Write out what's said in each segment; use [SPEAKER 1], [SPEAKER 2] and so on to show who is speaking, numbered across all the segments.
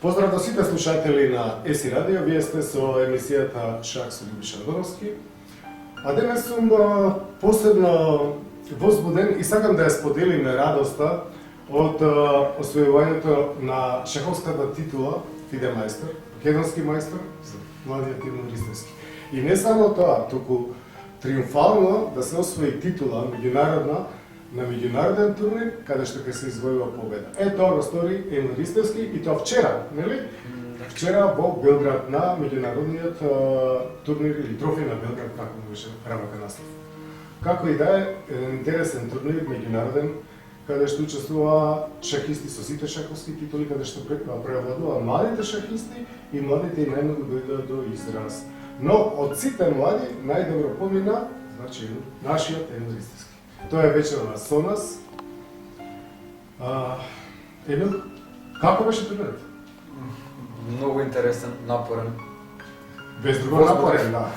[SPEAKER 1] Поздрав до сите слушатели на ЕСИ Радио, вие сте со емисијата Шах со Љубиша Доровски. А денес сум посебно возбуден и сакам да ја споделиме радоста од освојувањето на шаховската титула FIDE мајстор, македонски мајстор за младиот Тимур Ристевски. И не само тоа, туку триумфално да се освои титула меѓународна на меѓународен турнир, каде што ќе се извојува победа. Тоа го стори Емил Ристевски и тоа вчера, нели? Вчера во Белград на меѓународниот турнир или трофеј на Белград, како му беше правата наслов. Како и да е, еден интересен турнир меѓународен, каде што учествува шахисти со сите шаховски титули, каде што превладува младите шахисти и младите и најмногу дојдоа до израз. Но од сите млади најдобро помина, значи, нашиот Емил Ристевски. Тоа е вечерва со нас. Емил, како беше турнирот?
[SPEAKER 2] Многу интересен, напорен.
[SPEAKER 1] Без друго напорен, да.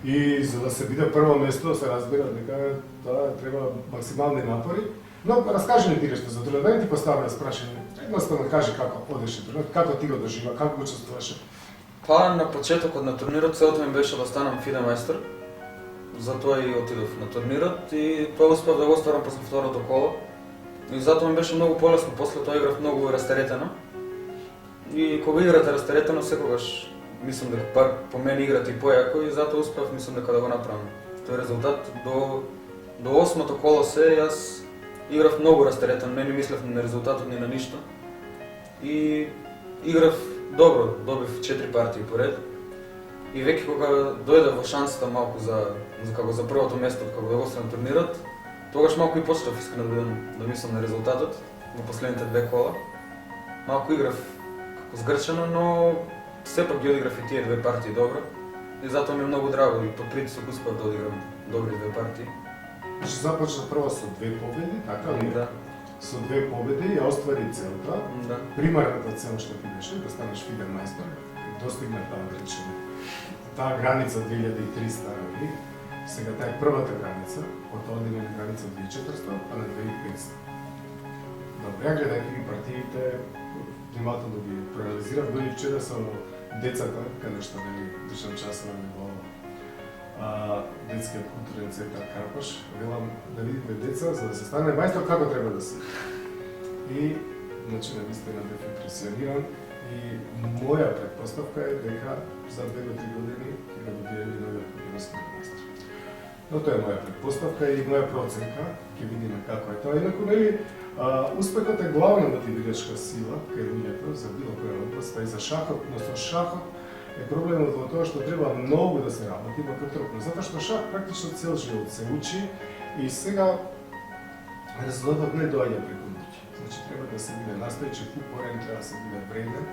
[SPEAKER 1] И за да се биде прво место, се разбира дека тоа треба максимални напори. Но раскажи ни ти нешто за турнирот, да не ти поставаме спрашање. Едноставно кажи како одеше турнирот, како ти го дожива, како го учествуваше.
[SPEAKER 2] Па на почетокот на турнирот целта ми беше да станам FIDE мајстор. Затоа и отидов на турнирот и тоа успев да го остварам после второто коло. И затоа ми беше многу полесно, после тоа играв многу растеретено. И кога играте растеретено, секогаш мислам дека по мене играте и појако и затоа успев, мислам дека да го направам. Тој резултат до 8-то коло јас играв многу растеретено, не мислев на резултатот ни на ништо. И играв добро, добив 4 партии поред. И веќе кога дојде во шансата малку за првото место, кога да го освојам турнирот, тогаш малку и почнав искрено да мислам на резултатот во последните 2 кола. Малку играв како згрчено, но сепак ги одиграв и тие 2 партии добро. И затоа ми е многу драго и под притисок успев да одиграм добри 2 партии.
[SPEAKER 1] Значи започна прво со 2 победи, така ли?
[SPEAKER 2] Да.
[SPEAKER 1] Со 2 победи ја оствари целта.
[SPEAKER 2] Да.
[SPEAKER 1] Примарната цел што ти беше да станеш FIDE мајстор, достигна таа, да речеме, таа граница 2300, нали? Сега таа е првата граница, од тоа одиме на граница 2400, па на 2500. Добре, ја гледајќи ги партиите, внимателно ги проанализирав, дори вчера со децата, каде што нели држам часове во детскиот културен центар Карпаш, велам да видиме деца за да се стане мајстор како треба да се. И значи навистина бев импресиониран и моја претпоставка е дека за 2 до 3 години ќе го објавиме новиот македонски мајстор. Но тоа е моја претпоставка и моја проценка, ќе видиме како е тоа. Инаку нели успехот е главна мотивирачка сила кај луѓето за било која област, па и за шахот, но со шахот е проблемот во тоа што треба многу да се работи вака трупно, затоа што шах практично цел живот се учи и сега резултатот не доаѓа преку ноќ. Значи треба да се биде настојчив, упорен, треба да се биде вреден.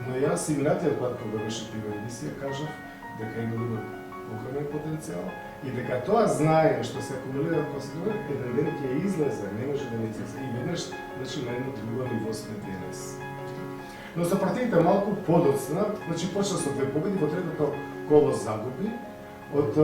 [SPEAKER 1] Но јас и минатиот пат кога беше прва емисија кажав дека има огромен потенцијал и дека тоа знае што се акумулира во себе еден ден ќе излезе, не може да не излезе. И веднаш значи на едно друго ниво сме денес. Но со партиите малку подоцна, значи почна со 2 победи, во третото коло загуби од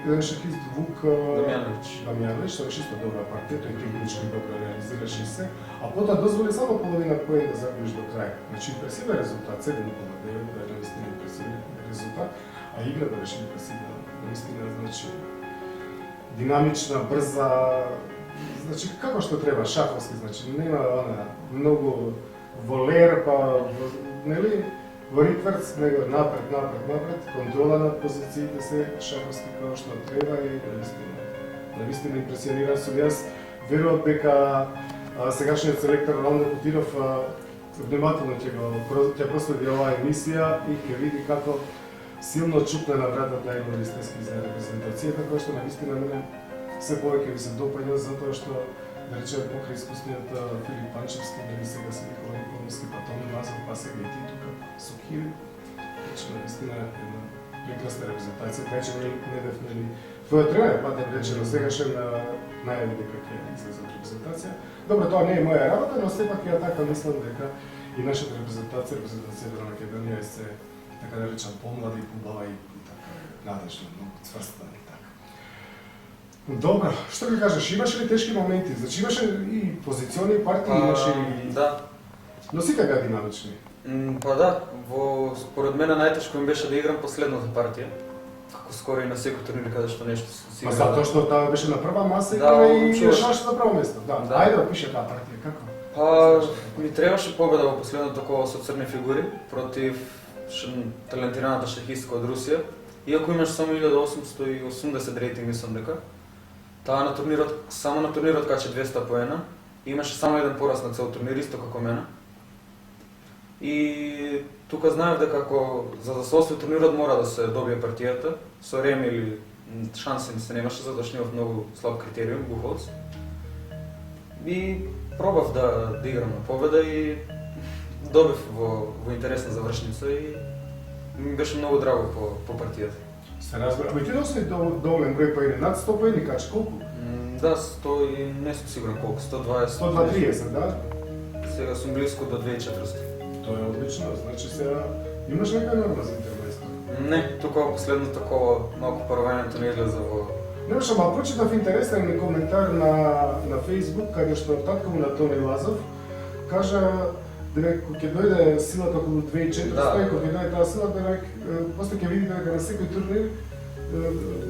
[SPEAKER 1] еден шахист Вук Дамјановиќ, тоа беше исто добра партија, тој технички добро реализираше се, а потоа дозволи само половина поен да загубиш до крај. Значи импресивен резултат, 7:9, да е наистина импресивен резултат, а играта беше импресивна, наистина, значи динамична, брза, значи како што треба, шаховски, значи нема она многу волер, па, нели, во рикверц, него напред, контрола на позициите се шаховски како што треба и навистина импресиониран сум јас. Верувам дека сегашниот селектор Роман Кутиров внимателно ќе проследи оваа емисија и ќе види како силно чупна на вратата Емил Ристевски за репрезентацијата, која што навистина мене се повеќе ми се допаѓа затоа што да речеме покрај искусниот Филип Панчевски, нели сега се Никола Николовски, па Томи Мазов, па сега и ти тука со Киви. Значи навистина една прекрасна репрезентација, така че не бев нели твоја тренер, па да речеме сегашен најави дека ќе излезе од репрезентација. Добро, тоа не е моја работа, но сепак ја така мислам дека и нашата репрезентацијата на Македонија е се така да речам помлада и побава и така надежна, многу цврста и така. Добро, што ги кажеш, имаше ли тешки моменти? Значи имаше и позициони партии, имаше и...
[SPEAKER 2] Да.
[SPEAKER 1] Но сите беа динамични.
[SPEAKER 2] Па да, според мене најтешко им беше да играм последната партија. Како скоро и на секој турнир каде што нешто си
[SPEAKER 1] Па затоа што таа беше на прва маса
[SPEAKER 2] Да,
[SPEAKER 1] и
[SPEAKER 2] чуваш.
[SPEAKER 1] шанс на прво место. Да.
[SPEAKER 2] Да.
[SPEAKER 1] Ајде опиши таа партија како.
[SPEAKER 2] Па, ми требаше победа во последното коло со црни фигури против талентираната шахистка од Русија. Иако имаш само 1880 рейтинг, мислам дека. Таа на турнирот, само на турнирот каче 200 поена. Имаше само еден пораз на цел турнир, исто како мене. И тука знаев дека ако за да се освои турнирот мора да се добие партијата, со рем или шанси се немаше, затоа што имав многу слаб критериум, Бухолц. И пробав да играм на победа и добив во интересна завршница и ми беше многу драго по партијата.
[SPEAKER 1] Се разбира. Ама ти досега доволен број поени, над 100 поени каче колку?
[SPEAKER 2] Да, 100 и не сум сигурен колку, 120.
[SPEAKER 1] 130, да?
[SPEAKER 2] Сега сум близко до 2400.
[SPEAKER 1] Тоа е одлично, значи сега имаш нека норма за интервеста.
[SPEAKER 2] Не, тука во последното коло малку парувањето не излезе во...
[SPEAKER 1] Немаш, ама прочитав интересен коментар на Facebook, каде што татко му на Тони Лазов кажа дека кога ќе дојде силата околу 2400,
[SPEAKER 2] Да.
[SPEAKER 1] кога ќе дојде таа сила, после ќе видите дека на секој турнир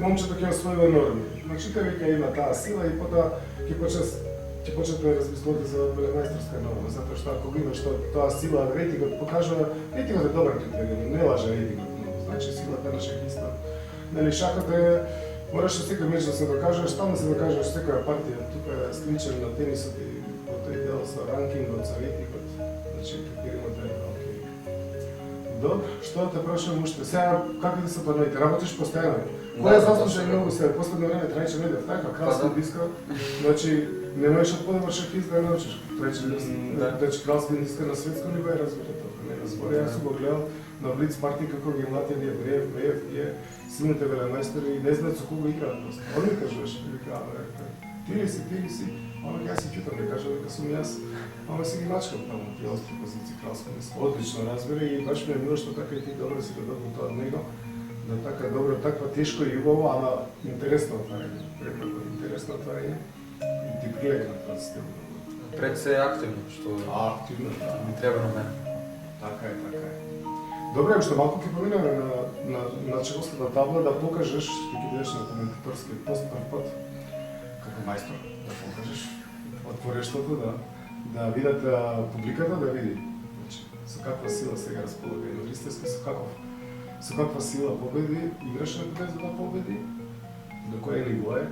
[SPEAKER 1] момчето ќе освојува норми. Значи тој веќе има таа сила и потоа ќе почнете да размислувате за велемајсторска норма, затоа што ако го имаш тоа сила, рейтингот покажува, рейтингот е добар критериум, не лаже рейтингот многу, значи силата на шахиста. Нели шахот е мораш секој меч да се докажеш, стално се докажеш секоја партија, тука е сличен на тенисот и во тој дел со ранкингот, со рейтингот, значи критериумот е окей. Добро, што да те прашувам уште? Сега какви се плановите? Работиш постојано? Која заслужа многу сега последно време Трајче Недев, така кралски диска, значи не можеш од подобар шахист да научиш. Трајче Недев, значи кралски диска на светско ниво е развито тоа, не на збор. Јас сум го гледал на Блиц партии како ги млатија Бреев, тие силните велемајстори и не знаат со кого играат просто. Он ми кажуваше, вика, ти ли си, ама јас си чутам, не кажа дека сум јас, ама си ги мачкам таму, тие остри позиции кралско диска. Одлично разбира и баш ми е мило што така и ти добро си додобил тоа од него. Да така добро, таква тешко и убаво, ама интересно отварање, прекако интересно отварање и ти прилегна тоа стил.
[SPEAKER 2] Пред се е активно, што
[SPEAKER 1] Активно, да.
[SPEAKER 2] ми треба на мене.
[SPEAKER 1] Така е. Добре, уште малку ќе поминеме на чековската табла да покажеш, што ќе бидеш на коментаторски пост прв пат, како мајстор, да покажеш отворештото, да видат публиката, да види значи, со каква сила сега располага Ристевски, со каква сила победи, играше на за да победи, до која ниво е,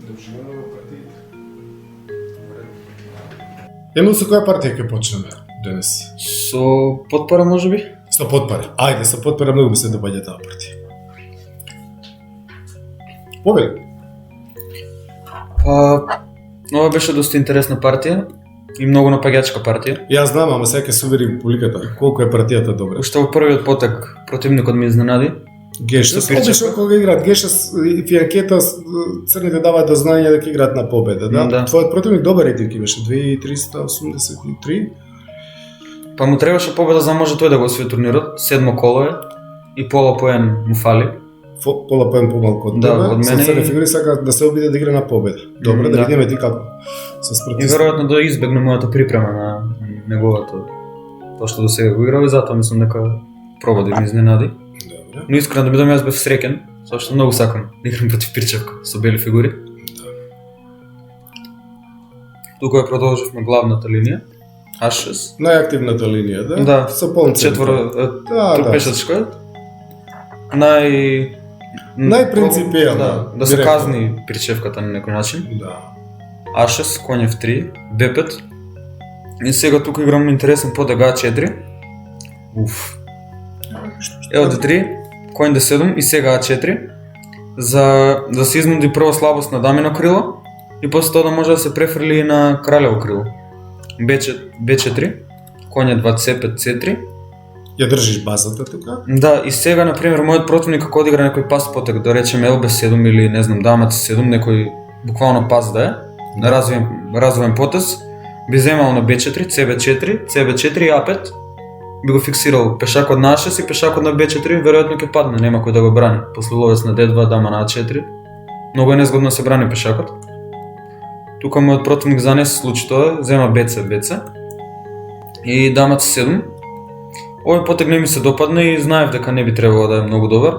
[SPEAKER 1] да уживаме во партиите. Емо, со која партија ќе почнеме денес?
[SPEAKER 2] Со потпора можеби?
[SPEAKER 1] Со потпара. Ајде, со потпара многу ми се допаѓа таа партија. Победи.
[SPEAKER 2] Па, ова беше доста интересна партија и многу напаѓачка партија.
[SPEAKER 1] Јас знам, ама сега ќе се увери публиката колку е партијата добра.
[SPEAKER 2] Уште во првиот потек противникот ми изненади.
[SPEAKER 1] Гешас,
[SPEAKER 2] Пирчевка.
[SPEAKER 1] обично кога играат Гешас и Фианкета, црните даваат до знање дека играат на победа, да?
[SPEAKER 2] Да.
[SPEAKER 1] Твојот противник добар рейтинг имаше, 2383.
[SPEAKER 2] Па му требаше победа за да може тој да го освои турнирот. Седмо коло е и пола поен му фали.
[SPEAKER 1] Пола поен помалку од
[SPEAKER 2] Да,
[SPEAKER 1] тебе,
[SPEAKER 2] од
[SPEAKER 1] со
[SPEAKER 2] мене
[SPEAKER 1] црни
[SPEAKER 2] и-
[SPEAKER 1] фигури сака да се обиде да игра на победа. Добре, да
[SPEAKER 2] Да.
[SPEAKER 1] видиме ти како со
[SPEAKER 2] И
[SPEAKER 1] спортист.
[SPEAKER 2] веројатно да избегне мојата припрема на неговото тоа што до сега го играл и затоа мислам дека проба да ми изненади.
[SPEAKER 1] Добре.
[SPEAKER 2] Но искрено да бидам јас бев среќен, зашто многу сакам да играм против Пирчевка со бели фигури. Тука ја продолживме главната линија, А6.
[SPEAKER 1] Најактивната линија, да?
[SPEAKER 2] Да.
[SPEAKER 1] Со полн
[SPEAKER 2] Четворо трпешачка.
[SPEAKER 1] Најпринципијална,
[SPEAKER 2] да се
[SPEAKER 1] би рекол.
[SPEAKER 2] казни Пирчевката на некој начин.
[SPEAKER 1] Да.
[SPEAKER 2] А6, конј F3, B5. И сега тука играм интересен потег А4. Уф. L3, конј D7 и сега А4. За да се изнуди прво слабост на дамино крило и после тоа да може да се префрли и на кралево крило. B4, конј Е2, C5, C3.
[SPEAKER 1] Ја држиш базата тука?
[SPEAKER 2] Да, и сега, например, мојот противник ако одигра некој пас потек, да речеме LB7 или не знам, дама C7, некој буквално пас да е, развоен потез, би земал на B4, CB4, CB4 и A5, би го фиксирал пешакот на А6 и пешакот на B4, веројатно ќе падне, нема кој да го брани. После ловец на D2, дама на А4, многу е незгодно да се брани пешакот. Тука мојот противник за не се случи тоа, зема BC и дама C7. овој потег не ми се допадна и знаев дека не би требало да е многу добар.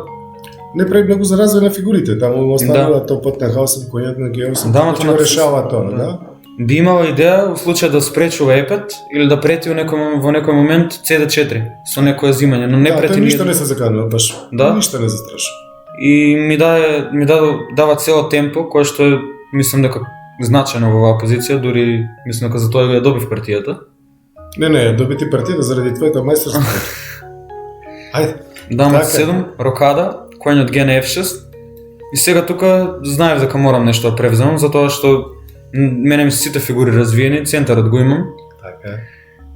[SPEAKER 1] Не прави многу за развој на фигурите, таму му останува тоа пат на H8, коњот на G8,
[SPEAKER 2] Да,
[SPEAKER 1] ќе го решава тоа, да?
[SPEAKER 2] Би имала идеја во случај да спречува E5 или да прети во некој момент CD4 со некое зимање, но не
[SPEAKER 1] Да,
[SPEAKER 2] прети
[SPEAKER 1] тој ништо
[SPEAKER 2] ниеден.
[SPEAKER 1] не се заканува, баш.
[SPEAKER 2] Да?
[SPEAKER 1] Ништо не застрашува.
[SPEAKER 2] И ми дава цело темпо, кое што е, мислам дека значајно во оваа позиција, дури мислам дека за тоа ја добив партијата.
[SPEAKER 1] Не, добити партијата заради твоето мајсторство. Ајде.
[SPEAKER 2] Дама
[SPEAKER 1] Така е.
[SPEAKER 2] C7, рокада, коњот G на F6. И сега тука знаев дека морам нешто да превземам, затоа што мене ми се сите фигури развиени, центарот го имам.
[SPEAKER 1] Така е.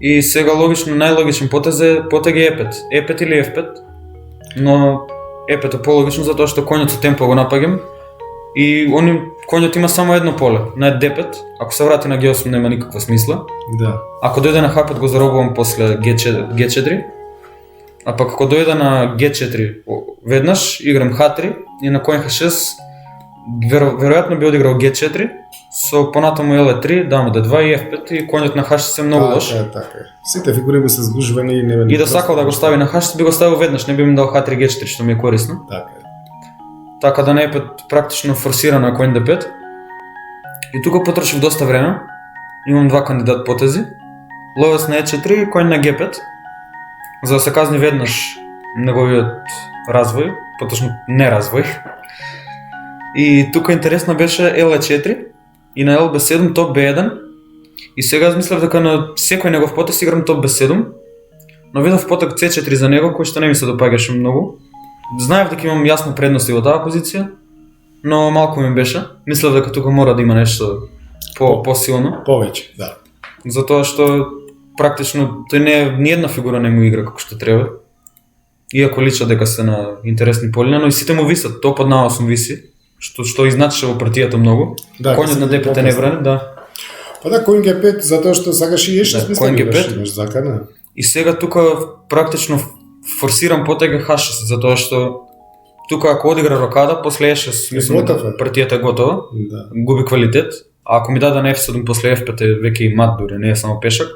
[SPEAKER 2] И сега најлогичен потег е E5. E5 или F5. Но E5 е пологично затоа што коњот со темпо го напаѓам. И коњот има само едно поле, на D5. Ако се врати на G8 нема никаква смисла.
[SPEAKER 1] Да.
[SPEAKER 2] Ако дојде на H5 го заробувам после G4. А пак ако дојде на G4 веднаш, играм H3 и на коњ H6 веројатно би одиграл G4 со понатаму L3, дама D2 и F5 и коњот на H6 е многу лош.
[SPEAKER 1] Така е. Сите фигури би се сгужвани и нема.
[SPEAKER 2] И да сакал да го стави на H6 би го ставил веднаш, не би ми дал H3 G4 што ми е корисно.
[SPEAKER 1] Така е.
[SPEAKER 2] Така да не е практично форсирано на коњ D5. И тука потрошив доста време. Имам два кандидат потези. Ловец на E4 и коњ на G5. За да се казни веднаш неговиот развој, поточно неразвој. И тука интересно беше L4 и на LB7 топ B1. И сега аз мислев дека на секој негов потез играм топ B7, но видов потег C4 за него, кој што не ми се допаѓаше многу. Знаев дека имам јасно предности во таа позиција, но малку ми беше. Мислев дека тука мора да има нешто посилно.
[SPEAKER 1] Повеќе, да.
[SPEAKER 2] Затоа што практично тој ни една фигура не му игра како што треба. Иако лича дека се на интересни полиња, но и сите му висат, топот на 8 виси, што изначеше во партијата многу.
[SPEAKER 1] Да,
[SPEAKER 2] коњот на D5 не брани, да.
[SPEAKER 1] Па да, коњ G5 затоа што сакаш и E6,
[SPEAKER 2] Да,
[SPEAKER 1] мислам
[SPEAKER 2] коњ
[SPEAKER 1] имаш
[SPEAKER 2] G5.
[SPEAKER 1] закана.
[SPEAKER 2] И сега тука практично форсирам потега H6, затоа што тука ако одигра рокада, после E6, мислам
[SPEAKER 1] готов е.
[SPEAKER 2] партијата е готова,
[SPEAKER 1] Да.
[SPEAKER 2] губи квалитет. А ако ми даде на F7 после F5 е веќе и мат дури, не е само пешак.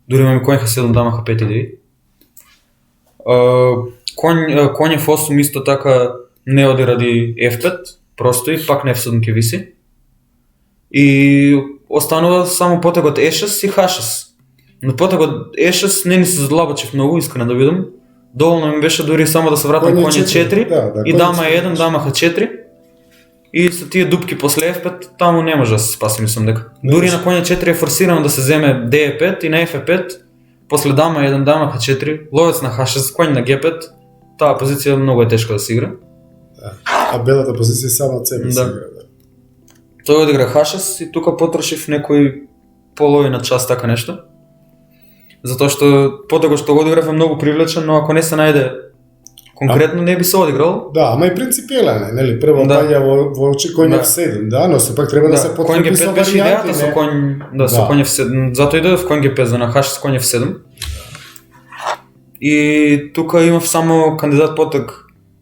[SPEAKER 2] Дури имам и коњ H7, дама H5 идеи. Коњ F8 исто така не оди ради F5, просто и пак на F7 ќе виси. И останува само потегот E6 и H6. Но потегот E6 не ни се задлабочив многу, искрено да видам. Доволно ми беше дури само да се вратам
[SPEAKER 1] Коњ
[SPEAKER 2] коњ
[SPEAKER 1] E4,
[SPEAKER 2] 4
[SPEAKER 1] да,
[SPEAKER 2] и
[SPEAKER 1] коњ
[SPEAKER 2] дама
[SPEAKER 1] E4.
[SPEAKER 2] E1, дама H4. И со тие дупки после F5 таму не може да се спаси, мислам дека.
[SPEAKER 1] Не
[SPEAKER 2] Дури
[SPEAKER 1] може.
[SPEAKER 2] на коњ 4 е форсирано да се земе D5 и на F5, после дама 1, дама H4, ловец на H6, коњ на G5, таа позиција многу е тешка да се игра.
[SPEAKER 1] А белата позиција само од себе
[SPEAKER 2] Да.
[SPEAKER 1] се игра. Да.
[SPEAKER 2] Тој одигра H6 и тука потрошив некој половина час така нешто. Затоа што потегот што го одиграв е многу привлечен, но ако не се најде конкретно не би се одиграл.
[SPEAKER 1] Да, ама и принципиелен е, нели? Прво
[SPEAKER 2] Да.
[SPEAKER 1] паѓа во очи коњ
[SPEAKER 2] Да.
[SPEAKER 1] F7, да, но сепак треба да се
[SPEAKER 2] коњ
[SPEAKER 1] подкрепи со
[SPEAKER 2] G5 беше
[SPEAKER 1] варијанти,
[SPEAKER 2] идејата со
[SPEAKER 1] не?
[SPEAKER 2] коњ, со
[SPEAKER 1] Да.
[SPEAKER 2] коњ F7, затоа и дојдов коњ G5 за на H6 коњ F7. И тука имав само кандидат потег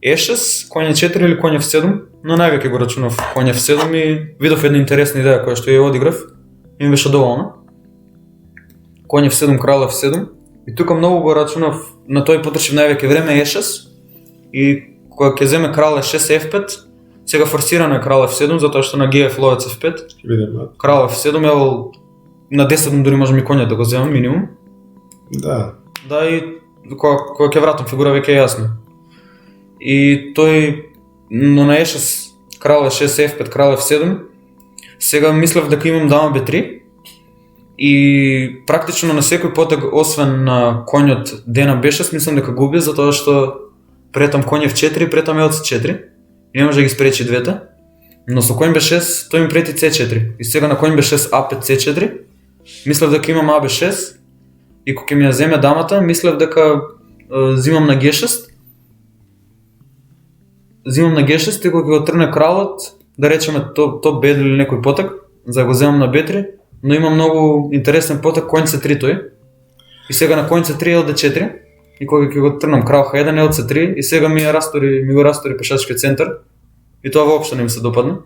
[SPEAKER 2] E6, коњ 4 или коњ F7, но највеќе го рачунав коњ F7 и видов една интересна идеја која што ја одиграв и ми беше доволна. Коњ F7, крал F7 и тука многу го рачунав, на тој потрошив највеќе време E6 и кога ќе земе крал E6 F5, сега форсирано е крал F7 затоа што на GF ловец F5,
[SPEAKER 1] Ќе видиме.
[SPEAKER 2] крал F7 е на 10 дури можам и коњот да го земам минимум.
[SPEAKER 1] Да.
[SPEAKER 2] Да, и кога ќе вратам фигура веќе е јасно. И тој, но на E6, крал E6, F5, крал F7, сега мислев дека имам дама B3 и практично на секој потег, освен на коњот D на B6, мислам дека губи, затоа што претам коњ F4, претам LC4 и не може да ги спречи двете. Но со коњ B6, тој ми прети C4 и сега на коњ B6, A5, C4, мислев дека имам AB6 и кога ќе ми ја земе дамата, мислев дека зимам на G6. Зимам на G6 и кога ќе го трне кралот, да речеме топ B или некој потег, за да го земам на B3, но има многу интересен потег коњ C3 тој. И сега на коњ C3 LD4 и кога ќе го трнам крал H1 LC3 и сега ми го растори пешачкиот центар и тоа воопшто не ми се допадна.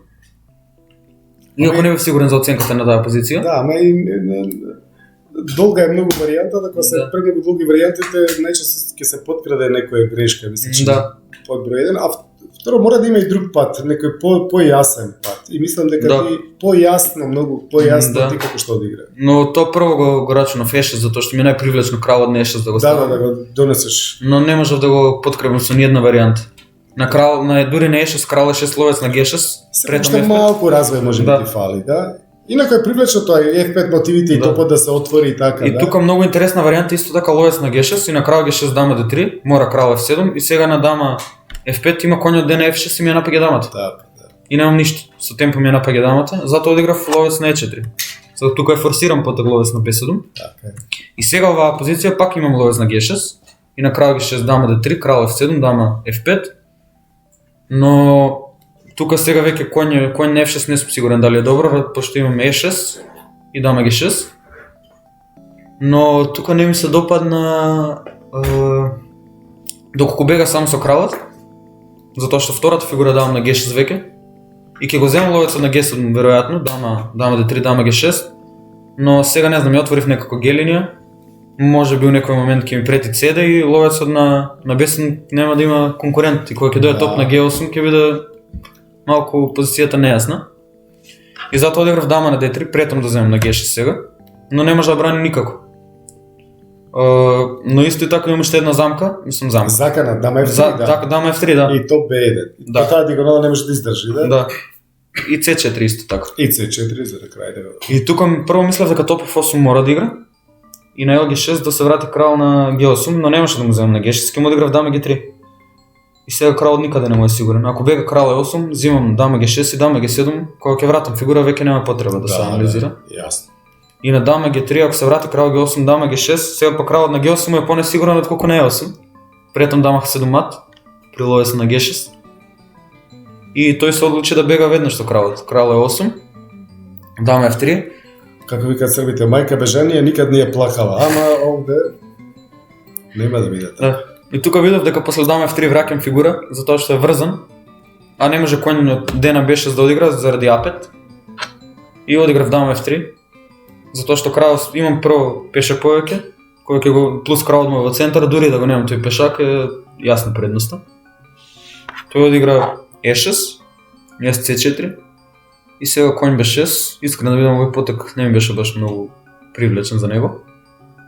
[SPEAKER 2] Иако не бев сигурен за оценката на таа позиција.
[SPEAKER 1] Да, ама и долга е многу варијанта, дека се
[SPEAKER 2] Да.
[SPEAKER 1] премногу долги варијантите, најчесто ќе се поткраде некоја грешка, мислам, че
[SPEAKER 2] Да.
[SPEAKER 1] под број 1, а второ мора да има и друг пат, некој појасен пат. И мислам дека
[SPEAKER 2] Да.
[SPEAKER 1] ти појасно, многу појасно
[SPEAKER 2] Да.
[SPEAKER 1] ти како што одигра.
[SPEAKER 2] Но то прво го рачунав Ешес, затоа што ми е најпривлечно кралот на Ешес да го
[SPEAKER 1] Да,
[SPEAKER 2] ставам.
[SPEAKER 1] да го донесеш.
[SPEAKER 2] Но не можев да го подкрепам со ниедна варијанта. На крал, дури на Ешес, крал е 6 ловец на G6,
[SPEAKER 1] Сега што малку развој може
[SPEAKER 2] Да.
[SPEAKER 1] би ти фали, да? Инаку е привлечно тоа и F5 мотивите и
[SPEAKER 2] Да.
[SPEAKER 1] топот да се отвори и така,
[SPEAKER 2] И
[SPEAKER 1] да.
[SPEAKER 2] тука многу интересна варијанта исто така ловец на G6 и на крал G6 дама D3, мора крал F7 и сега на дама F5 има коњот D на F6 и ми ја напаѓа дамата.
[SPEAKER 1] Така, да.
[SPEAKER 2] И немам ништо, со темпо ми ја напаѓа дамата, затоа одиграв ловец на E4. Сега тука е форсиран потек ловец на B7
[SPEAKER 1] Така е.
[SPEAKER 2] и сега оваа позиција пак имам ловец на G6 и на крал G6 дама D3, крал F7, дама F5. Но тука сега веќе коњ на F6 не сум сигурен дали е добро, пошто имам E6 и дама G6. Но тука не ми се допадна доколку бега само со кралот, затоа што втората фигура давам на G6 веќе и ќе го земам ловецот на G7 веројатно, дама D3, дама G6. Но сега не знам, ја отворив некако G линија. Може би у некој момент ќе ми прети CD и ловецот на B7 нема да има конкурент и кога ќе дојде топ на G8 ќе биде малку позицијата нејасна. И затоа одиграв дама на D3, претам да земам на G6 сега, но не може да брани никако. Но исто и така имам уште една замка, мислам замка.
[SPEAKER 1] Закана, дама F3, да.
[SPEAKER 2] Така, дама F3, да.
[SPEAKER 1] И топ B1.
[SPEAKER 2] Да.
[SPEAKER 1] Таа диагонала не може да издржи, да?
[SPEAKER 2] Да. И C4 исто така.
[SPEAKER 1] И C4 за да крај да го.
[SPEAKER 2] И тука прво мислев дека топ F8 мора да игра. И на G6 да се врати крал на G8, но немаше да му земам на G6, ќе му одиграв дама G3. И сега кралот никаде не му е сигурен. Ако бега крал E8, взимам дама G6 и дама G7, кога ќе вратам фигура веќе нема потреба да се анализира.
[SPEAKER 1] Да, јасно.
[SPEAKER 2] И на дама G3, ако се врати крал G8, дама G6, сега па кралот на G8 му е по-несигурен отколку на E8. Претам дама H7 мат, при ловец на G6. И тој се одлучи да бега веднаш со кралот. Крал E8, дама F3.
[SPEAKER 1] Како викаат србите, мајка бежанија никад не ја плакала, ама овде нема да биде така.
[SPEAKER 2] Да. И тука видов дека после дама F3 враќам фигура, затоа што е врзан, а не може коњот од D на B6 да одигра заради А5. И одиграв дама F3, затоа што кралот имам прво пешак повеќе, кој ќе го плюс кралот му е во центар, дури да го немам тој пешак е јасна предноста. Тој одигра E6, јас C4 и сега коњ B6, искрено да видам овој потек не ми беше баш многу привлечен за него.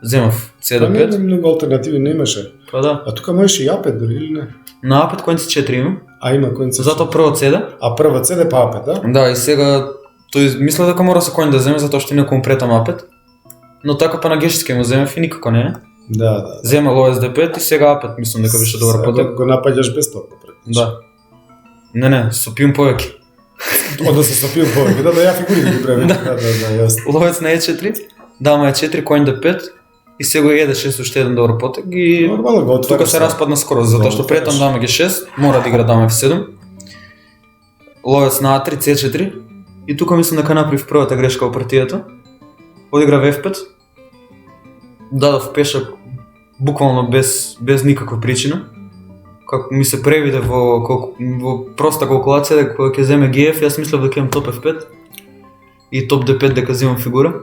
[SPEAKER 2] Земав C5.
[SPEAKER 1] Не многу алтернативи немаше.
[SPEAKER 2] Па да.
[SPEAKER 1] А тука можеш и А5 дори или не?
[SPEAKER 2] На А5 коњ C4 имам.
[SPEAKER 1] А има коњ C4.
[SPEAKER 2] Затоа прво CD.
[SPEAKER 1] А прва CD па А5, да?
[SPEAKER 2] Да, и сега тој мисля дека мора со коњ да земе затоа што инаку му претам А5. Но така па на G6 ќе му земев и никако не е.
[SPEAKER 1] Да.
[SPEAKER 2] Зема ловец D5 и сега А5 мислам дека беше добар потек.
[SPEAKER 1] Го напаѓаш бесплатно пред.
[SPEAKER 2] Да. Не, со пиум повеќе.
[SPEAKER 1] Односно со пиум повеќе, да ја фигури ги правим. Да, јасно.
[SPEAKER 2] Ловец на E4, дама E4, коњ D5 и сега E6 уште еден добар потек и
[SPEAKER 1] Нормално го отвараш.
[SPEAKER 2] тука се распадна скоро, затоа што претам дама G6, мора да игра дама F7. Ловец на A3, C4 и тука мислам дека направив првата грешка во партијата. Одиграв F5. Дадов пешак буквално без никаква причина. Како ми се превиде во проста калкулација дека кога ќе земе GF, јас мислев дека имам топ F5 и топ D5 дека земам фигура.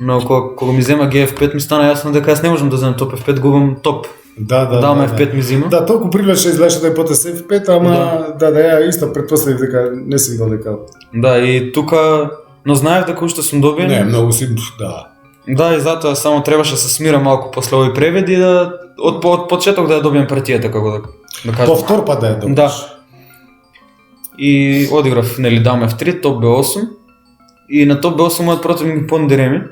[SPEAKER 2] Но кога ми зема GF5 ми стана јасно дека јас не можам да земам топ F5, губам топ. Дама F5 ми зима.
[SPEAKER 1] Да, толку привлече изгледа да е потес F5, ама да ја исто претпоставив дека не си видел дека.
[SPEAKER 2] Да, и тука, но знаев дека уште сум добиен.
[SPEAKER 1] Не, многу си, да.
[SPEAKER 2] Да, и затоа само требаше да се смира малку после овој превед и да од почеток да ја добием партијата, како да кажам.
[SPEAKER 1] Повтор па да ја добиш.
[SPEAKER 2] Да. И одиграв нели дама F3, топ B8 и на топ B8 мојот противник понуди реми.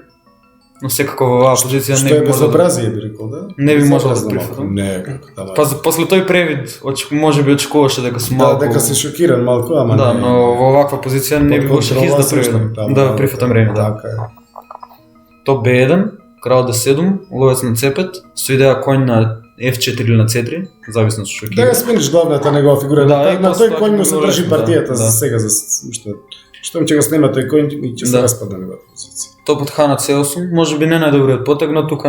[SPEAKER 2] Но секако во оваа позиција не би можел.
[SPEAKER 1] Што е безобразие, би рекол, да?
[SPEAKER 2] Не би можел да прифатам.
[SPEAKER 1] Не, како да.
[SPEAKER 2] Па после тој превид, можеби очекуваше дека сум малку.
[SPEAKER 1] Да, дека си шокиран малку, ама
[SPEAKER 2] да,
[SPEAKER 1] не.
[SPEAKER 2] но во оваква позиција не би беше хиз да преведам. Да, прифатам реми, да.
[SPEAKER 1] Така е.
[SPEAKER 2] Топ B1, крал D7, ловец на C5, со идеја коњ на F4 или на C3, зависно што ќе.
[SPEAKER 1] Да ја смениш главната негова фигура.
[SPEAKER 2] Да,
[SPEAKER 1] на тој коњ му се
[SPEAKER 2] било
[SPEAKER 1] држи
[SPEAKER 2] лесно,
[SPEAKER 1] партијата
[SPEAKER 2] да.
[SPEAKER 1] за сега, за уште. Штом ќе го снема тој коњ и ќе се
[SPEAKER 2] Да.
[SPEAKER 1] распадне неговата позиција.
[SPEAKER 2] Топот Х на C8, може би не најдобриот потек, но тука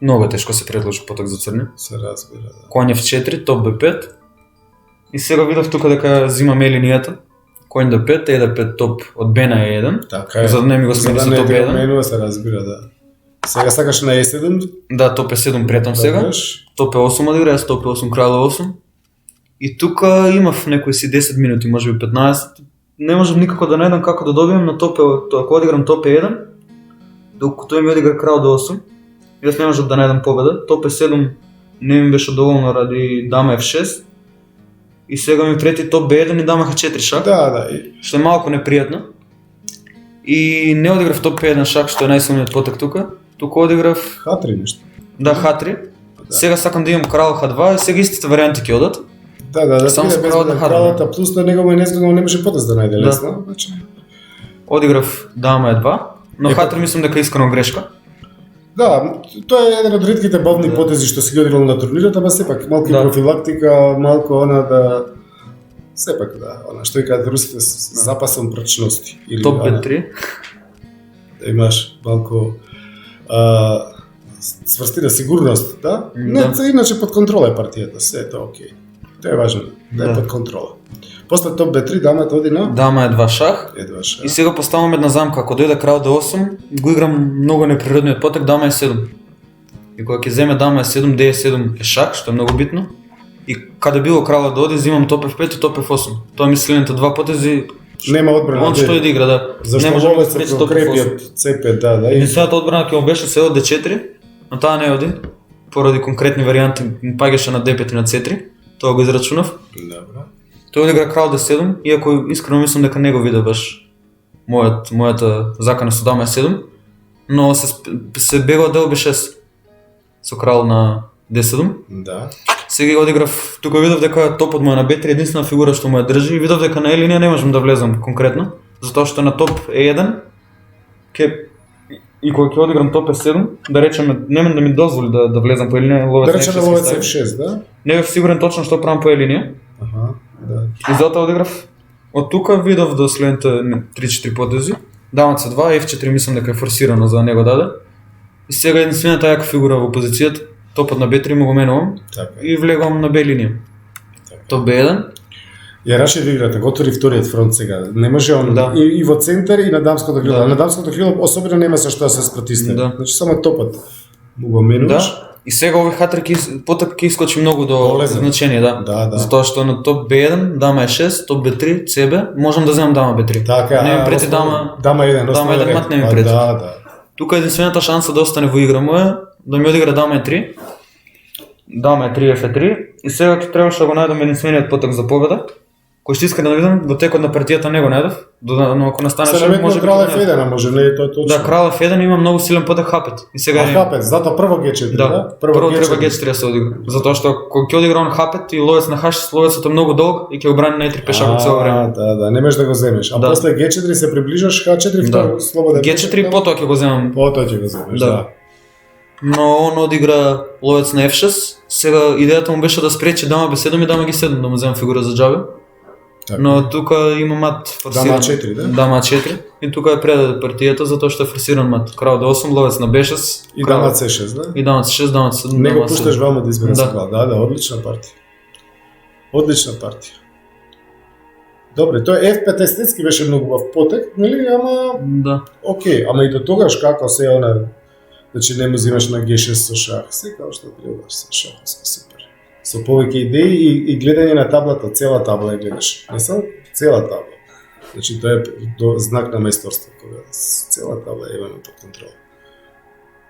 [SPEAKER 2] многу тешко се предложи потек за црни.
[SPEAKER 1] Се разбира, да.
[SPEAKER 2] Коњ F4, топ B5. И сега видов тука дека зимам Е линијата. Коњ D5, E5 топ од B на E1.
[SPEAKER 1] Така е.
[SPEAKER 2] За да не ми го смени со топ
[SPEAKER 1] За да не
[SPEAKER 2] B1.
[SPEAKER 1] менува се разбира, да. Сега сакаш на E7?
[SPEAKER 2] Да, топ е 7 претам сега.
[SPEAKER 1] Добреш.
[SPEAKER 2] Топ е 8 одигра, јас топ е 8 крале 8. И тука имав некои си 10 минути, може би 15. Не можам никако да најдам како да добијам на топ е, ако одиграм топ е 1, докато тој ми одигра крал до 8, јас не можам да најдам победа. Топ е 7 не ми беше доволно ради дама F6. И сега ми прети топ B1 и дама H4 шах,
[SPEAKER 1] Да.
[SPEAKER 2] што е малку непријатно. И не одиграв топ P1 шах, што е најсилниот потек тука. Тука одиграв
[SPEAKER 1] Хатри нешто.
[SPEAKER 2] да H3. Сега сакам да имам крал H2 и сега истите варијанти ќе одат.
[SPEAKER 1] Да.
[SPEAKER 2] Само
[SPEAKER 1] Само
[SPEAKER 2] со кралот на Хатри.
[SPEAKER 1] кралата, плюс на него му не може потез да најде лесно. Значи,
[SPEAKER 2] Одиграв дама E2, но H3 мислам дека е искрено грешка.
[SPEAKER 1] да, тоа е еден од ретките бавни потези што се ги одиграл на турнирот, ама сепак малку
[SPEAKER 2] Да.
[SPEAKER 1] профилактика, малку она да сепак да, она што кажат русите с запасом прачности или
[SPEAKER 2] Топ
[SPEAKER 1] она,
[SPEAKER 2] B3.
[SPEAKER 1] да имаш малку сврстина сигурност, да? Не, иначе под контрола е партијата, се е тоа окей. Тоа е важно, да е
[SPEAKER 2] Да.
[SPEAKER 1] под контрола. После топ B3 дамата оди на
[SPEAKER 2] Дама E2 шах.
[SPEAKER 1] едва ша.
[SPEAKER 2] И сега поставам една замка, ако дојде крал до 8, го играм многу неприродниот потек, дама E7. И кога ќе земе дама E7, D7 е шах, што е многу битно. И каде било кралот да оди, земам топ F5 и топ F8. Тоа ми следните два потези,
[SPEAKER 1] Нема одбрана.
[SPEAKER 2] он што и да игра, да.
[SPEAKER 1] Зашто
[SPEAKER 2] Не може да
[SPEAKER 1] ловец
[SPEAKER 2] спречи
[SPEAKER 1] се
[SPEAKER 2] топ F8.
[SPEAKER 1] прокрепиот C5, да.
[SPEAKER 2] Единствената одбрана ќе му беше се од D4, но таа не оди, поради конкретни варијанти, паѓаше на D5 и на C3, тоа го израчунав.
[SPEAKER 1] Добро.
[SPEAKER 2] Тој одигра крал D7, иако искрено мислам дека не го виде баш мојата закана со дама E7, но се бегал дел B6 со крал на D7.
[SPEAKER 1] Да.
[SPEAKER 2] Сега одиграв, тука видов дека топот му е на B3, единствена фигура што му ја држи и видов дека на E линија не можам да влезам конкретно, затоа што на топ E1 и кога ќе одиграм топ E7, да речеме, нема да ми дозволи да влезам по E линија, ловец
[SPEAKER 1] Да
[SPEAKER 2] на
[SPEAKER 1] речеме
[SPEAKER 2] F6
[SPEAKER 1] ловец
[SPEAKER 2] стави.
[SPEAKER 1] F6, да?
[SPEAKER 2] Не бев сигурен точно што правам по E линија.
[SPEAKER 1] Аха, да.
[SPEAKER 2] И затоа одиграв од тука видов до следните 3-4 потези. Дама C2, F4 мислам дека е форсирано за него даде. И сега единствената јака фигура во позицијата, топот на B3 му го менувам
[SPEAKER 1] Така.
[SPEAKER 2] и влегувам на B линија. Топ B1.
[SPEAKER 1] Ја раши да играте, го отвори вториот фронт сега. Не може он
[SPEAKER 2] Да.
[SPEAKER 1] и во центар и на дамското крило.
[SPEAKER 2] Да.
[SPEAKER 1] На дамското крило особено нема со што да се спротисне.
[SPEAKER 2] Да.
[SPEAKER 1] Значи само топот му го менуваш.
[SPEAKER 2] Да. И сега овој хатрик поток ќе искочи многу до
[SPEAKER 1] Полезен.
[SPEAKER 2] значение, да.
[SPEAKER 1] Да.
[SPEAKER 2] Затоа што на топ B1, дама E6, топ B3, CB, можам да земам дама B3.
[SPEAKER 1] Така,
[SPEAKER 2] Не ми прети дама.
[SPEAKER 1] Дама 1,
[SPEAKER 2] Дама еден мат не ми прети.
[SPEAKER 1] Да.
[SPEAKER 2] Тука единствената шанса да остане во игра му е да ми одигра дама E3. Дама E3, F3 и сега ќе требаше да го најдам единствениот поток за победа. Кој што иска да видам, во текот на партијата не го најдов, но ако настане
[SPEAKER 1] Се наметно
[SPEAKER 2] може
[SPEAKER 1] крал
[SPEAKER 2] да го најдам.
[SPEAKER 1] F1, може не е тоа точно.
[SPEAKER 2] Да, крал F1 има многу силен потек хапет. И сега
[SPEAKER 1] А хапет, затоа прво G4, да?
[SPEAKER 2] да, прво треба G4 да се одигра. Затоа што кога ќе одигра он хапет и ловец на H6, ловецот е многу долг и ќе го брани на E3 пешакот цело време.
[SPEAKER 1] Да, не можеш да го земеш. А
[SPEAKER 2] Да.
[SPEAKER 1] после G4 се приближаш H4
[SPEAKER 2] Да.
[SPEAKER 1] второ слободен.
[SPEAKER 2] G4 потоа ќе го земам.
[SPEAKER 1] Потоа ќе го земеш,
[SPEAKER 2] Да.
[SPEAKER 1] да.
[SPEAKER 2] Но он одигра ловец на F6. Сега идејата му беше да спречи дама B7 и дама G7 да му земам фигура за џабе.
[SPEAKER 1] Така.
[SPEAKER 2] Но тука има мат форсиран.
[SPEAKER 1] Дама A4, да?
[SPEAKER 2] Дама A4. И тука е предаде партијата затоа што е форсиран мат. Крал D8, ловец на B6.
[SPEAKER 1] И
[SPEAKER 2] крал-
[SPEAKER 1] дама C6, да?
[SPEAKER 2] И дама C6, дама C7.
[SPEAKER 1] Не го
[SPEAKER 2] дама
[SPEAKER 1] пушташ
[SPEAKER 2] C7.
[SPEAKER 1] вама да избере
[SPEAKER 2] Да.
[SPEAKER 1] да. Да, одлична партија. Одлична партија. Добре, тој F5 естетски беше многу убав потек, нели, ама
[SPEAKER 2] Да.
[SPEAKER 1] окей, ама и до тогаш како се она, значи не му взимаш на G6 со шах, се како што требаш со шах, се супер. Со повеќе идеи и гледање на таблата, цела табла ја гледаш, не само цела табла. Значи тоа е знак на мајсторство, кога цела табла е имаме под контрола.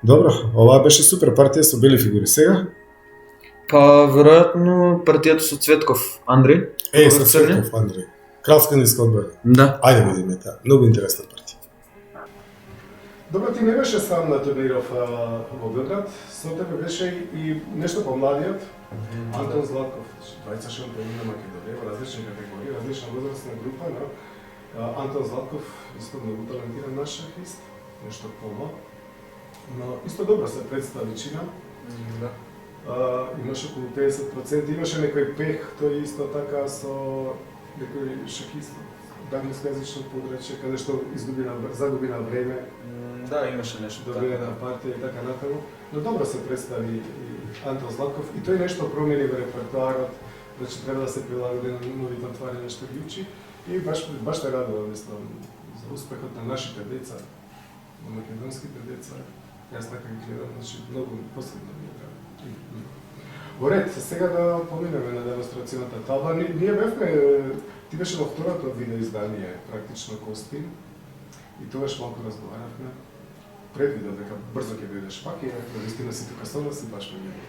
[SPEAKER 1] Добро, оваа беше супер партија со бели фигури. Сега?
[SPEAKER 2] Па веројатно партијата со Цветков, Андри.
[SPEAKER 1] Со Цветков, Андреј. Кралска ниска одбрана.
[SPEAKER 2] Да.
[SPEAKER 1] Ајде видиме таа. Многу интересна партија. Добро, ти не беше сам на турниров во Белград, со тебе беше и нешто помладиот, Антон Златков, двајца шампиони на Македонија во различни категории, различна возрастна група, но Антон Златков исто многу талентиран наш шахист, нешто помал, но исто добро се представи чина.
[SPEAKER 2] Да.
[SPEAKER 1] Имаше околу 50%, имаше некој пех, тој исто така со некој шахист, англискојазично подречје, каде што загуби на време,
[SPEAKER 2] Да, имаше нешто
[SPEAKER 1] добија една партија и така натаму. Но добро се представи и Антон Златков и тој нешто промени во репертоарот, значи треба да се прилагоди на новите отварања што ги учи и баш те радува, мислам, за успехот на нашите деца, на македонските деца. Јас така ги гледам, значи многу посебно ми е да. Во ред, сега да поминеме на демонстрацијната табла. Ние бевме, ти беше во второто видеоиздание, практично Костин, и тогаш малку разговаравме. Предвидов дека брзо ќе дојдеш пак и навистина си тука со нас и баш ме гледа.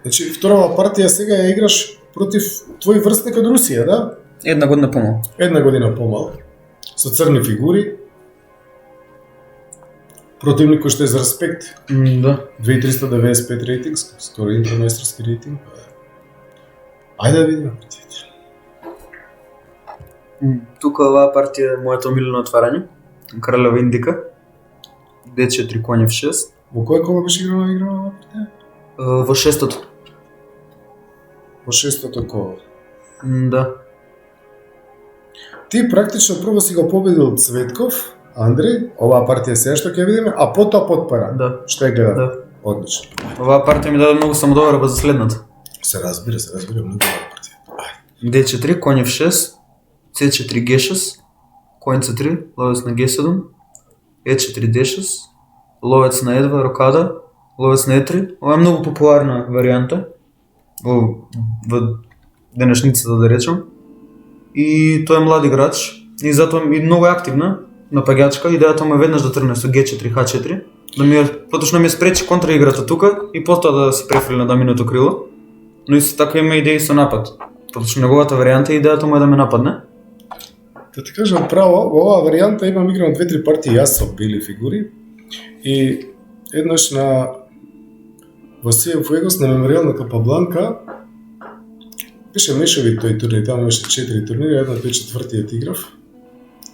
[SPEAKER 1] Значи, вторава партија сега ја играш против твој врстник од Русија, да?
[SPEAKER 2] Една година помалку.
[SPEAKER 1] Една година помалку. Со црни фигури. Противник кој што е за респект.
[SPEAKER 2] Да.
[SPEAKER 1] 2395 рейтинг, скоро интермајсторски рейтинг. Ајде да видиме партијата.
[SPEAKER 2] Тука оваа партија е моето омилено отварање. Кралева индика. D4 конј F6.
[SPEAKER 1] Во која кола беше играна оваа партија?
[SPEAKER 2] Во шестото.
[SPEAKER 1] Во шестото кола.
[SPEAKER 2] Да.
[SPEAKER 1] Ти практично прво си го победил Цветков, Андреј, оваа партија сега што ќе видиме, а потоа потпара.
[SPEAKER 2] Да.
[SPEAKER 1] Што е гледа?
[SPEAKER 2] Да.
[SPEAKER 1] Одлично.
[SPEAKER 2] Оваа партија ми даде многу самодоверба за следната.
[SPEAKER 1] Се разбира, многу добра партија.
[SPEAKER 2] D4 конј F6, C4 G6, конј C3, ловец на G7, E4 D6, ловец на E2, рокада, ловец на E3. Ова е многу популарна варијанта во денешницата, да речем. И тој е млад играч и затоа и многу активна напаѓачка. Идејата му е веднаш да тргне со G4, H4, поточно ми спречи контраиграта тука и потоа да се префрли на даминото крило. Но исто така има идеи со напад. Поточно неговата варијанта и идејата му е да ме нападне.
[SPEAKER 1] Да ти кажам право, во оваа варијанта имам играно 2-3 партии јас со бели фигури и еднаш во Cienfuegos на меморијална Капабланка беше мешовит тој турнир, таму имаше 4 турнири, една тој четвртиот играв.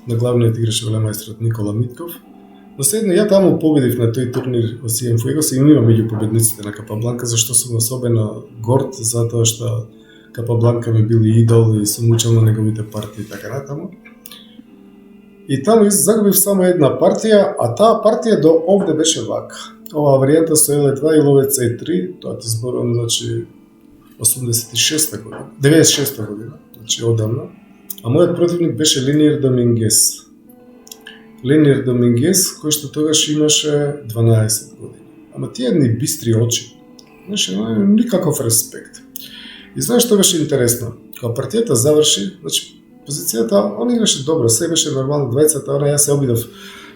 [SPEAKER 1] На главниот играше велемајсторот Никола Митков. Но следно ја таму победив на тој турнир во Cienfuegos и имам меѓу победниците на Капабланка, зашто сум особено горд затоа што Капабланка ми бил идол и сум учел на неговите партии и така натаму. И таму загубив само една партија, а таа партија до овде беше вака. Оваа варијанта со L2 и ловец E3, тоа ти зборувам, значи 86-та година, 96-та година, значи одамна. А мојот противник беше Лениер Домингес. Лениер Домингес, кој што тогаш имаше 12 години. Ама тие едни бистри очи. Знаеш, никаков респект. И знаеш што беше интересно? Кога партијата заврши, значи позицијата, он играше добро, се беше нормално, двајцата, јас се обидов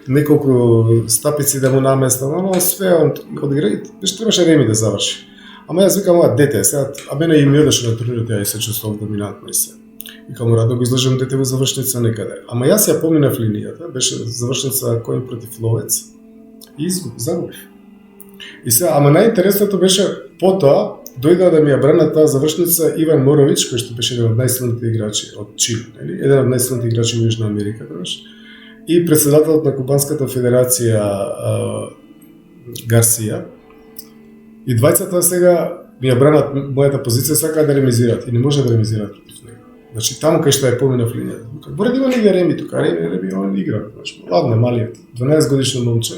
[SPEAKER 1] неколку стапици да му наместам, но све он одигра и требаше реми да заврши. Ама јас викам, дете, сега, а мене и ми одеше на турнирот, ја и се чувствував доминантно и се. Викам, мора да го излажам дете во завршница некаде. Ама јас ја поминав линијата, беше завршница конј против ловец и загубив. И сега, ама најинтересното беше потоа, дојде да ми ја брана таа завршница Иван Морович, кој што беше еден од најсилните играчи од Чили, нели? Еден од најсилните играчи во Јужна Америка, тогаш. И претседателот на Кубанската федерација Гарсија. И двајцата сега ми ја бранат мојата позиција, сакаат да ремизираат и не може да ремизираат против него. Значи таму кај што ја поминав линијата. Боред има лига реми тука, реми он игра, значи ладно малиот, 12 годишно момче.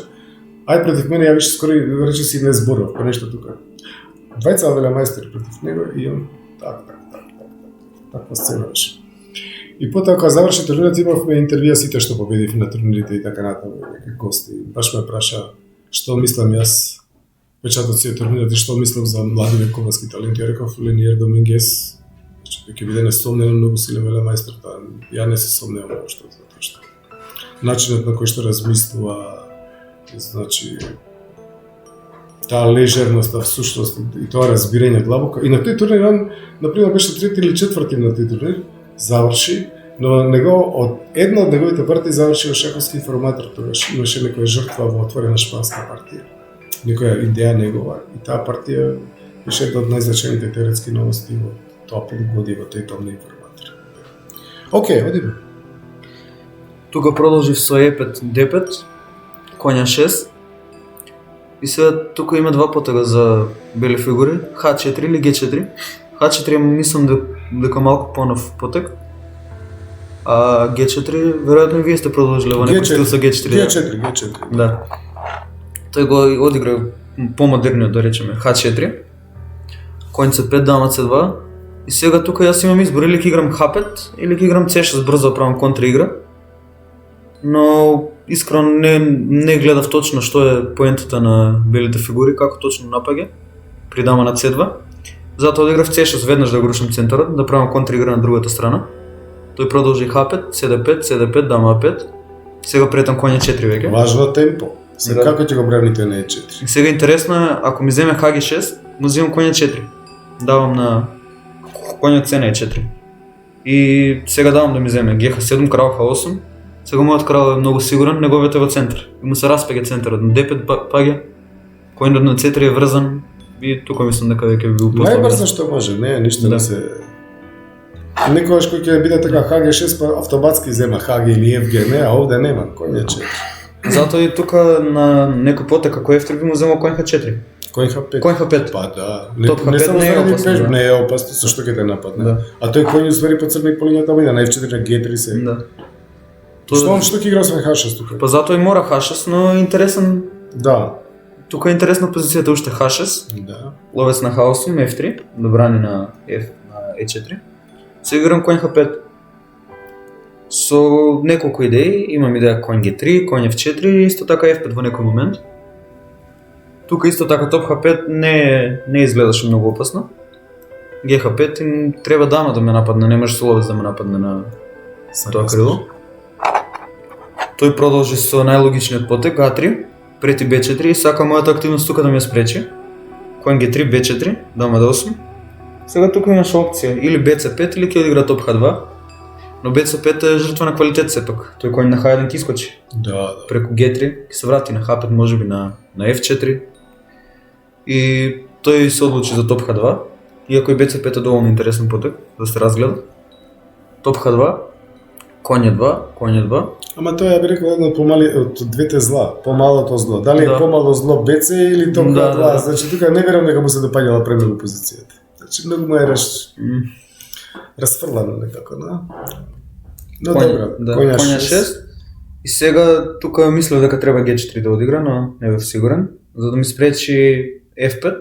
[SPEAKER 1] Ај против мене ја више скоро рече си не зборов, па нешто тука. Двајца велемајстори против него и он таква сцена беше. И потоа кога заврши турнирот имавме интервјуа сите што победив на турнирите и така натаму, некои гости. Баш ме праша што мислам јас печатот си од турнирот и што мислам за млади кубански таленти. Ја реков Лениер Домингес, ќе биде несомнено многу силен велемајстор, ја не се сомневам воопшто затоа што начинот на кој што размислува, значи таа лежерност, всушност и тоа разбирање длабоко. И на тој турнир он, например, беше трети или четврти на тој турнир, заврши, но од една од неговите партии заврши во шаховски информатор, тогаш имаше некоја жртва во отворена шпанска партија. Некоја идеја негова и таа партија беше една од најзначајните теоретски новости во тоа полугодие во тој том на информатор. Океј, одиме.
[SPEAKER 2] Тука продолжив со E5, D5, конја 6. И сега тука има два потега за бели фигури, H4 или G4. H4 мислам дека малку понов потег. А G4, веројатно и вие сте продолжиле во некој стил со G4.
[SPEAKER 1] G4.
[SPEAKER 2] Да. Тој го одигра помодерниот, да речеме, H4. Конј C5, дама C2. И сега тука јас имам избор, или ќе играм H5, или ќе играм C6 брзо да правам контраигра. Но искрено не гледав точно што е поентата на белите фигури, како точно напаѓа при дама на C2. Затоа одиграв C6 веднаш да го рушам центарот, да правам контраигра на другата страна. Тој продолжи H5, CD5, CD5, дама A5. Сега претам коња 4 веќе.
[SPEAKER 1] Важно темпо. Сега
[SPEAKER 2] Да.
[SPEAKER 1] како ќе го бравните на E4?
[SPEAKER 2] И сега интересно е, ако ми земе HG6, му взимам коња 4. Давам на коња C на E4. И сега давам да ми земе GH7, крал H8. Сега мојот крал е многу сигурен, неговиот е во центар. И му се распеѓа центарот. На D5 паѓа, коњот на C3 е врзан и тука мислам дека веќе би бил послабен.
[SPEAKER 1] Најбрзо што може, не е ништо
[SPEAKER 2] Да.
[SPEAKER 1] да се... Некојаш кој ќе биде така HG6 па автоматски зема HG или FG, не, а овде нема, коња 4.
[SPEAKER 2] Затоа и тука на некој потек како F3 би му земал коњ H4.
[SPEAKER 1] Коњ H5.
[SPEAKER 2] Коњ H5.
[SPEAKER 1] Па да,
[SPEAKER 2] Топ H5
[SPEAKER 1] само
[SPEAKER 2] не е
[SPEAKER 1] заради
[SPEAKER 2] опасно,
[SPEAKER 1] пешб,
[SPEAKER 2] да.
[SPEAKER 1] не е опасно, со што ќе те нападне.
[SPEAKER 2] Да.
[SPEAKER 1] А тој коњ уствари по црник по линијата биде на F4 на G3 се.
[SPEAKER 2] Да.
[SPEAKER 1] Што ќе игра освен H6 тука?
[SPEAKER 2] Па затоа и мора H6, но интересен.
[SPEAKER 1] Да.
[SPEAKER 2] Тука е интересна позицијата уште H6.
[SPEAKER 1] Да.
[SPEAKER 2] Ловец на H8, F3, да брани на E4. Се играм коњ H5. Со неколку идеи, имам идеја коњ G3, коњ F4 и исто така F5 во некој момент. Тука исто така топ H5 не изгледаше многу опасно. GH5 им треба дама да ме нападне, не може со ловец да ме нападне на тоа крило. Тој продолжи со најлогичниот потек A3, прети B4 и сака мојата активност тука да ме спречи. Коњ G3, B4, дама D8. Сега тука имаш опција или BC5 или ќе одигра топ H2. Но BC5 е жртва на квалитет сепак. Тој коњ на H1 ќе искочи.
[SPEAKER 1] Да.
[SPEAKER 2] Преку G3 ќе се врати на H5, можеби на F4. И тој се одлучи за топ H2. Иако и BC5 е доволно интересен потек да се разгледа. Топ H2, коњ E2, коњ E2.
[SPEAKER 1] Ама тоа ја би рекол едно помали од двете зла, помалото зло. Дали
[SPEAKER 2] Да.
[SPEAKER 1] е помало зло BC или топ
[SPEAKER 2] Да,
[SPEAKER 1] H2?
[SPEAKER 2] да.
[SPEAKER 1] Значи тука не верам дека му се допаѓала премногу позицијата. Значи многу му е расфрлано некако, да? Но добро,
[SPEAKER 2] Да,
[SPEAKER 1] коња
[SPEAKER 2] коња
[SPEAKER 1] 6.
[SPEAKER 2] 6. И сега тука мислев дека треба G4 да одигра, но не бев сигурен, за да ми спречи F5.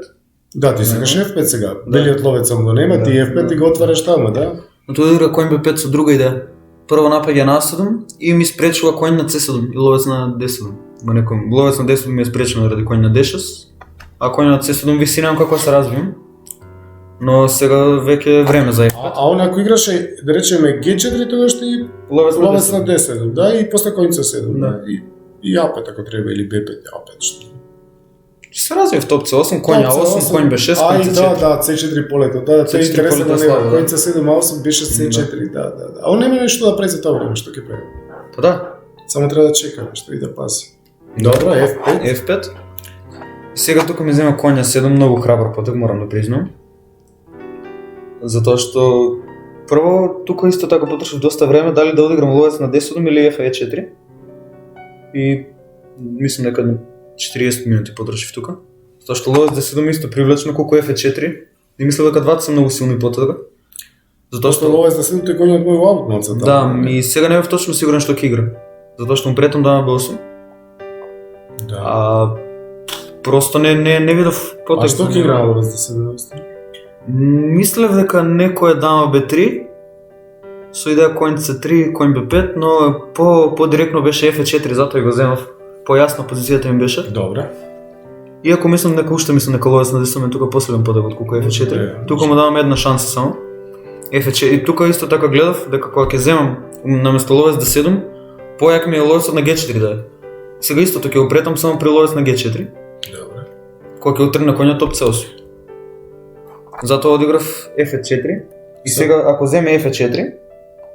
[SPEAKER 1] Да, ти сакаш F5 сега.
[SPEAKER 2] Да.
[SPEAKER 1] Белиот ловец го нема,
[SPEAKER 2] Да,
[SPEAKER 1] ти F5
[SPEAKER 2] да.
[SPEAKER 1] и го отвараш таму, да?
[SPEAKER 2] Но тој одигра коњ B5 со друга идеја. Прво напаѓа на A7 и ми спречува коњ на C7 и ловец на D7. Во некој ловец на D7 ми е спречено заради коњ на D6, а коњ на C7 виси немам како да се развием. Но сега веќе е време за F5.
[SPEAKER 1] А он ако играше, да речеме G4, тогаш ти
[SPEAKER 2] Ловец на
[SPEAKER 1] ловец на
[SPEAKER 2] D7.
[SPEAKER 1] D7, да, и после коњ C7,
[SPEAKER 2] Да.
[SPEAKER 1] да. И A5 ако треба, или B5, A5, што.
[SPEAKER 2] Ќе се развие в топ C8, коњ A8, коњ B6, коњ
[SPEAKER 1] Ај, да,
[SPEAKER 2] C4.
[SPEAKER 1] да, C4 полето, да, тоа е
[SPEAKER 2] C4
[SPEAKER 1] интересно на
[SPEAKER 2] полето
[SPEAKER 1] него,
[SPEAKER 2] слабо, да.
[SPEAKER 1] коњ C7, A8, B6, C4, да, да, да. А он нема нешто да прави за тоа време, што ќе прави.
[SPEAKER 2] Па да,
[SPEAKER 1] Само треба да чека нешто и да пази. Добро, F5.
[SPEAKER 2] F5. И сега тука ми зема коња 7, многу храбар потек, морам да признам. Затоа што прво тука исто така потрошив доста време дали да одиграм ловец на D7 или F4. И мислам дека на 40 минути потрошив тука. Затоа што ловец D7 исто привлечно колку F4. И мислам дека двата се многу силни потока. Затоа
[SPEAKER 1] Што
[SPEAKER 2] што
[SPEAKER 1] ловец да седи тој коњот мој аутноца
[SPEAKER 2] да, и сега не бев точно сигурен што ќе игра. Затоа што му претам дама B8.
[SPEAKER 1] Да.
[SPEAKER 2] А просто не видов потек.
[SPEAKER 1] А што ќе игра ловец да седи?
[SPEAKER 2] Мислев дека некој е дама B3 со идеја коњ C3, коњ B5, но по директно беше F4, затоа и го земав. Појасна позицијата ми беше.
[SPEAKER 1] Добре.
[SPEAKER 2] Иако мислам дека ловец на D7 е тука последен подек од колку F4.
[SPEAKER 1] Добре.
[SPEAKER 2] Тука му давам една шанса само. F4 и тука исто така гледав дека кога ќе земам наместо ловец D7, појак ми е ловецот на G4 да е. Сега истото ќе го претам само при ловец на G4.
[SPEAKER 1] Добре.
[SPEAKER 2] Кога ќе утргне коњот топ C8. Затоа одиграв F4 и сега ако земе F4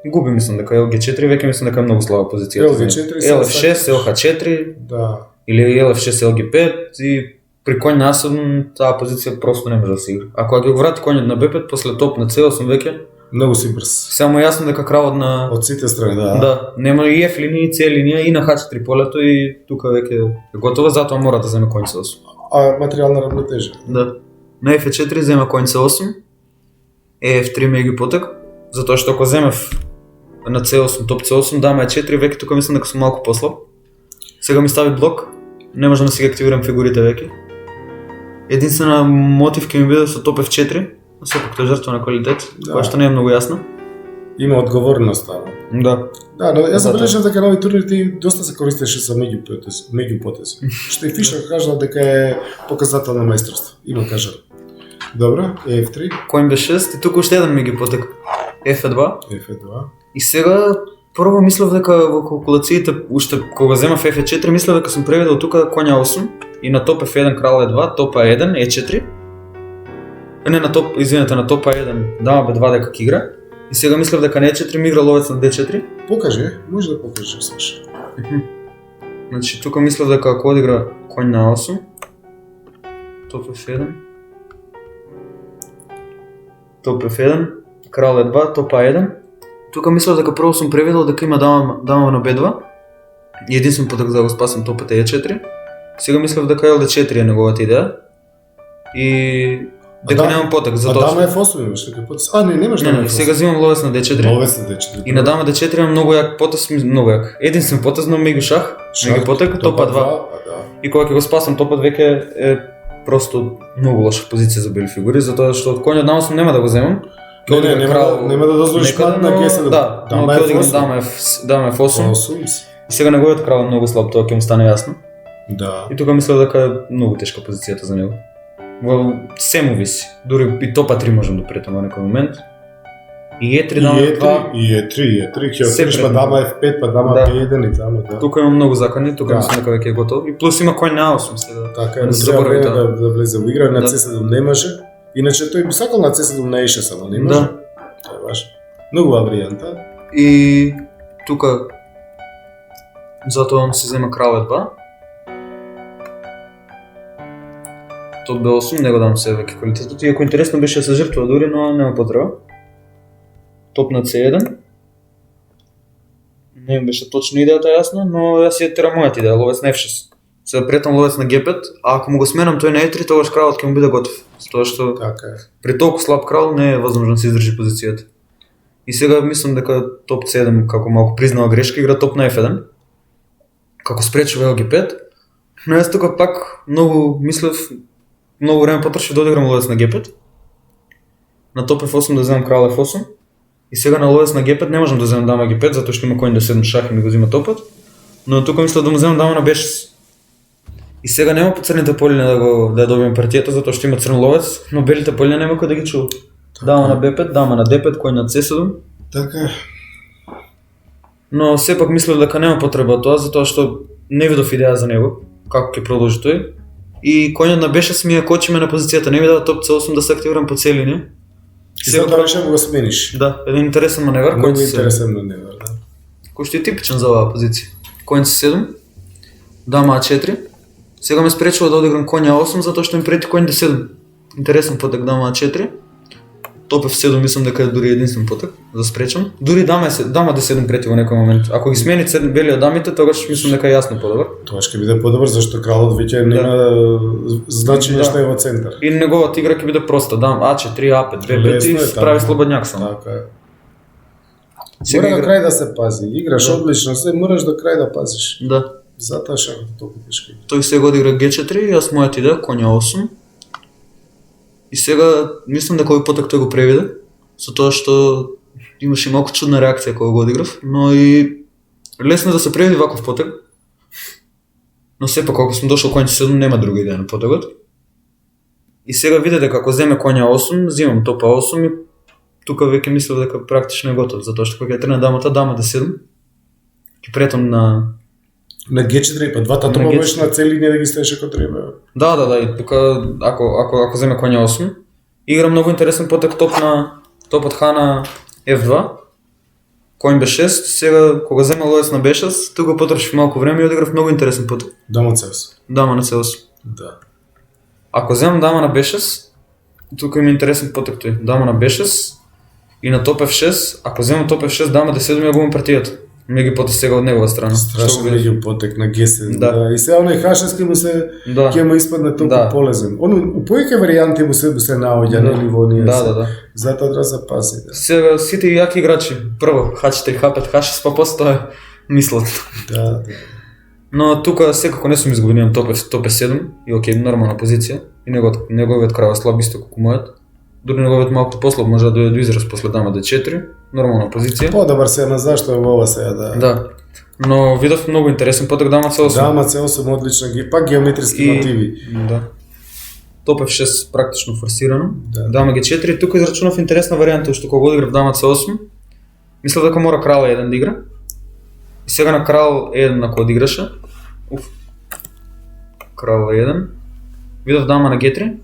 [SPEAKER 2] губи мислам дека LG4 веќе мислам дека е многу слаба позиција.
[SPEAKER 1] LG4
[SPEAKER 2] LF6, LH4
[SPEAKER 1] Да.
[SPEAKER 2] или LF6, LG5 и при коњ на A7 таа позиција просто не може да се игра. Ако ќе го врати коњот на B5 после топ на C8 веќе
[SPEAKER 1] Многу си брз.
[SPEAKER 2] само јасно дека кралот на
[SPEAKER 1] Од сите страни, да.
[SPEAKER 2] да, нема и F линија и C линија и на H4 полето и тука веќе е готово, затоа мора да земе коњ C8.
[SPEAKER 1] А материјална равнотежа.
[SPEAKER 2] Да. На F4 зема коњ C8, F3 ме ги потек, затоа што ако земев на C8, топ C8, дама E4, веќе тука мислам дека сум малку послаб. Сега ми стави блок, не можам да си ги активирам фигурите веќе. Единствена мотив ќе ми биде со топ F4, сепак тоа е жртва на квалитет,
[SPEAKER 1] Да.
[SPEAKER 2] која што не е многу јасна.
[SPEAKER 1] Има одговорност таму.
[SPEAKER 2] Да.
[SPEAKER 1] Да, но јас
[SPEAKER 2] Затоа.
[SPEAKER 1] забележав дека на овие турнири доста се користеше со меѓупотези. Што и Фишер кажа дека е показател на мајсторство. Има кажа. Добро, F3,
[SPEAKER 2] Конј B6 и тука уште еден меѓупотек. F2.
[SPEAKER 1] F2.
[SPEAKER 2] И сега прво мислев дека во калкулациите уште кога земав F4 мислев дека сум преведел тука коња 8 и на топ F1 крал E2, топ A1 E4. Не на топ, извинете, на топ A1 дама B2 дека ќе игра. И сега мислев дека на E4 ми игра ловец на D4.
[SPEAKER 1] Покажи, може да покажеш слуша.
[SPEAKER 2] Значи тука мислев дека ако одигра коњ на 8, топ F1, топ F1, крал E2, топ A1. Тука мислев дека прво сум преведел дека има дама на B2 и единствен поток за да го спасам топот е E4. Сега мислев дека LD4 е неговата идеја и дека немам поток за тоа.
[SPEAKER 1] Дама F8 имаш дека потез. Не, немаш дама
[SPEAKER 2] Не,
[SPEAKER 1] F8.
[SPEAKER 2] сега взимам ловец на D4.
[SPEAKER 1] Ловец на D4.
[SPEAKER 2] И на дама D4 имам многу јак потез, многу јак. Единствен потез на меѓу шах, меѓу поток, топа 2.
[SPEAKER 1] Да.
[SPEAKER 2] И кога ќе го спасам топот веќе е просто многу лоша позиција за бели фигури, затоа што од коњот на 8 нема да го земам.
[SPEAKER 1] Не, нема да дозволиш пат на G7.
[SPEAKER 2] Да, но ќе одиграм дама F8. И сега неговиот крал е многу слаб, тоа ќе му стане јасно.
[SPEAKER 1] Да.
[SPEAKER 2] И тука мислев дека е многу тешка позицијата за него. Се му виси. Дури и топа 3 можам да претам во некој момент. И E3 дама F2.
[SPEAKER 1] И E3, ќе
[SPEAKER 2] Се
[SPEAKER 1] отидеш па
[SPEAKER 2] пред-
[SPEAKER 1] дама F5, па дама
[SPEAKER 2] Да.
[SPEAKER 1] B1 и таму, да.
[SPEAKER 2] Тука има многу закони, тука
[SPEAKER 1] Да.
[SPEAKER 2] мислам дека веќе е готов. И плюс има коњ на 8 сега.
[SPEAKER 1] Така,
[SPEAKER 2] Да
[SPEAKER 1] не
[SPEAKER 2] се
[SPEAKER 1] треба
[SPEAKER 2] заборави
[SPEAKER 1] време
[SPEAKER 2] тоа.
[SPEAKER 1] да влезе во игра, на
[SPEAKER 2] Да.
[SPEAKER 1] C7 не може. Иначе тој би сакал на C7 на E6, ама не може.
[SPEAKER 2] Да.
[SPEAKER 1] Тоа е важно. Многу убава варијанта.
[SPEAKER 2] И тука затоа он се зема крал E2. Топ B8, не го дам се веќе квалитетот. Иако интересно беше да се жртвува дури, но нема потреба. Топ на C1. Не ми беше точно идејата јасна, но јас ја терам мојата идеја, ловец на F6. Се претам ловец на G5, а ако му го сменам тој на E3, тогаш кралот ќе му биде готов. Затоа што
[SPEAKER 1] Така е.
[SPEAKER 2] при толку слаб крал не е возможно да се издржи позицијата. И сега мислам дека топ C7, како малку признала грешка, игра топ на F1. Како спречува LG5. Но јас тука пак многу мислев, многу време потрошив да одиграм ловец на G5. На топ F8 да земам крал F8. И сега на ловец на G5 не можам да земам дама G5, затоа што има коњ да 7 шах и ми го зема топот. Но тука мислев да му земам дама на B6. И сега нема по црните полиња да ја добием партијата, затоа што има црн ловец, но белите полиња нема кој да ги чува. Дама на B5, дама на D5, кој на C7.
[SPEAKER 1] Така е.
[SPEAKER 2] Но сепак мислев дека нема потреба од тоа, затоа што не видов идеја за него, како ќе продолжи тој. И коњот на B6 ми ја кочиме на позицијата, не ми дава топ C8 да се активирам по целини.
[SPEAKER 1] И сега тоа решам да го смениш.
[SPEAKER 2] Да, еден интересен маневар, кој
[SPEAKER 1] Многу
[SPEAKER 2] се
[SPEAKER 1] интересен маневар, да.
[SPEAKER 2] кој што е типичен за оваа позиција. Коњ C7, дама A4. Сега ме спречува да одиграм коња 8 затоа што ми прети коњ D7. Интересен потек дама A4. Топ F7 мислам дека е дури единствен потек за спречам. Дури дама D7 прети во некој момент. Ако ги смени белиот дамите, тогаш мислам дека е јасно подобар.
[SPEAKER 1] Тоа ќе биде подобар зашто кралот веќе нема значење што е во центар.
[SPEAKER 2] И неговата игра ќе биде проста, дам А4, А5, B5 и
[SPEAKER 1] Лесно е,
[SPEAKER 2] прави
[SPEAKER 1] така.
[SPEAKER 2] слободњак само.
[SPEAKER 1] Така е.
[SPEAKER 2] Сега
[SPEAKER 1] Мора до
[SPEAKER 2] игра-
[SPEAKER 1] крај да се пази. Играш
[SPEAKER 2] Да.
[SPEAKER 1] одлично, се мораш до крај да пазиш.
[SPEAKER 2] Да.
[SPEAKER 1] Затоа шахот е толку тешко.
[SPEAKER 2] Тој сега одигра G4, јас мојата идеја коња 8. И сега мислам дека овој потек тој го превиде, со тоа што имаше малку чудна реакција кога го одиграв, но и лесно е да се превиди ваков потек. Но сепак ако сум дошол коњ 7 нема друга идеја на потегот. И сега видете како земе коња 8, земам топа 8 и тука веќе мислев дека практично е готов, затоа што кога ќе трена дамата, дама D7, ќе претам на
[SPEAKER 1] На G4 па двата
[SPEAKER 2] На
[SPEAKER 1] тома
[SPEAKER 2] G4.
[SPEAKER 1] можеш на цели линија да ги ставиш ако треба.
[SPEAKER 2] Да, и тука ако земе коња 8, игра многу интересен потек топот Х на F2. Коњ B6, сега кога зема ловец на B6, тука потрошив малку време и одиграв многу интересен потек.
[SPEAKER 1] Дама C8.
[SPEAKER 2] Дама на C8.
[SPEAKER 1] Да.
[SPEAKER 2] Ако земам дама на B6, тука има интересен потек тој. Дама на B6 и на топ F6, ако земам топ F6, дама D7 ја губам партијата. Меѓу потек сега од негова страна.
[SPEAKER 1] Страшно меѓу потек на G7.
[SPEAKER 2] Да.
[SPEAKER 1] Да. И сега оној H6 му се
[SPEAKER 2] Да.
[SPEAKER 1] ќе му испадне толку
[SPEAKER 2] Да.
[SPEAKER 1] полезен. Он у повеќе варијанти му се наоѓа нели во оние.
[SPEAKER 2] Да.
[SPEAKER 1] Затоа треба да се пази. Да.
[SPEAKER 2] Сега сите јаки играчи, прво H4, H5, H6, па после тоа мислат.
[SPEAKER 1] Да.
[SPEAKER 2] Но тука секако не сум изгубен, имам топ F7 и окей, нормална позиција. И неговиот крал е слаб исто како мојот. Дури неговиот малку послаб може да дојде до израз после дама D4. нормална позиција.
[SPEAKER 1] Подобар се, ама зашто е ова сега да...
[SPEAKER 2] Да. Но видов многу интересен потек дама C8.
[SPEAKER 1] Дама C8 одлично, пак геометриски мотиви.
[SPEAKER 2] Да. Топ F6 практично форсирано.
[SPEAKER 1] Да.
[SPEAKER 2] Дама G4, тука израчунав интересна варијанта, уште кога одиграв дама C8. Мислев дека мора крал E1 да игра. И сега на крал E1 ако одиграше. Крал E1. Видов дама на G3.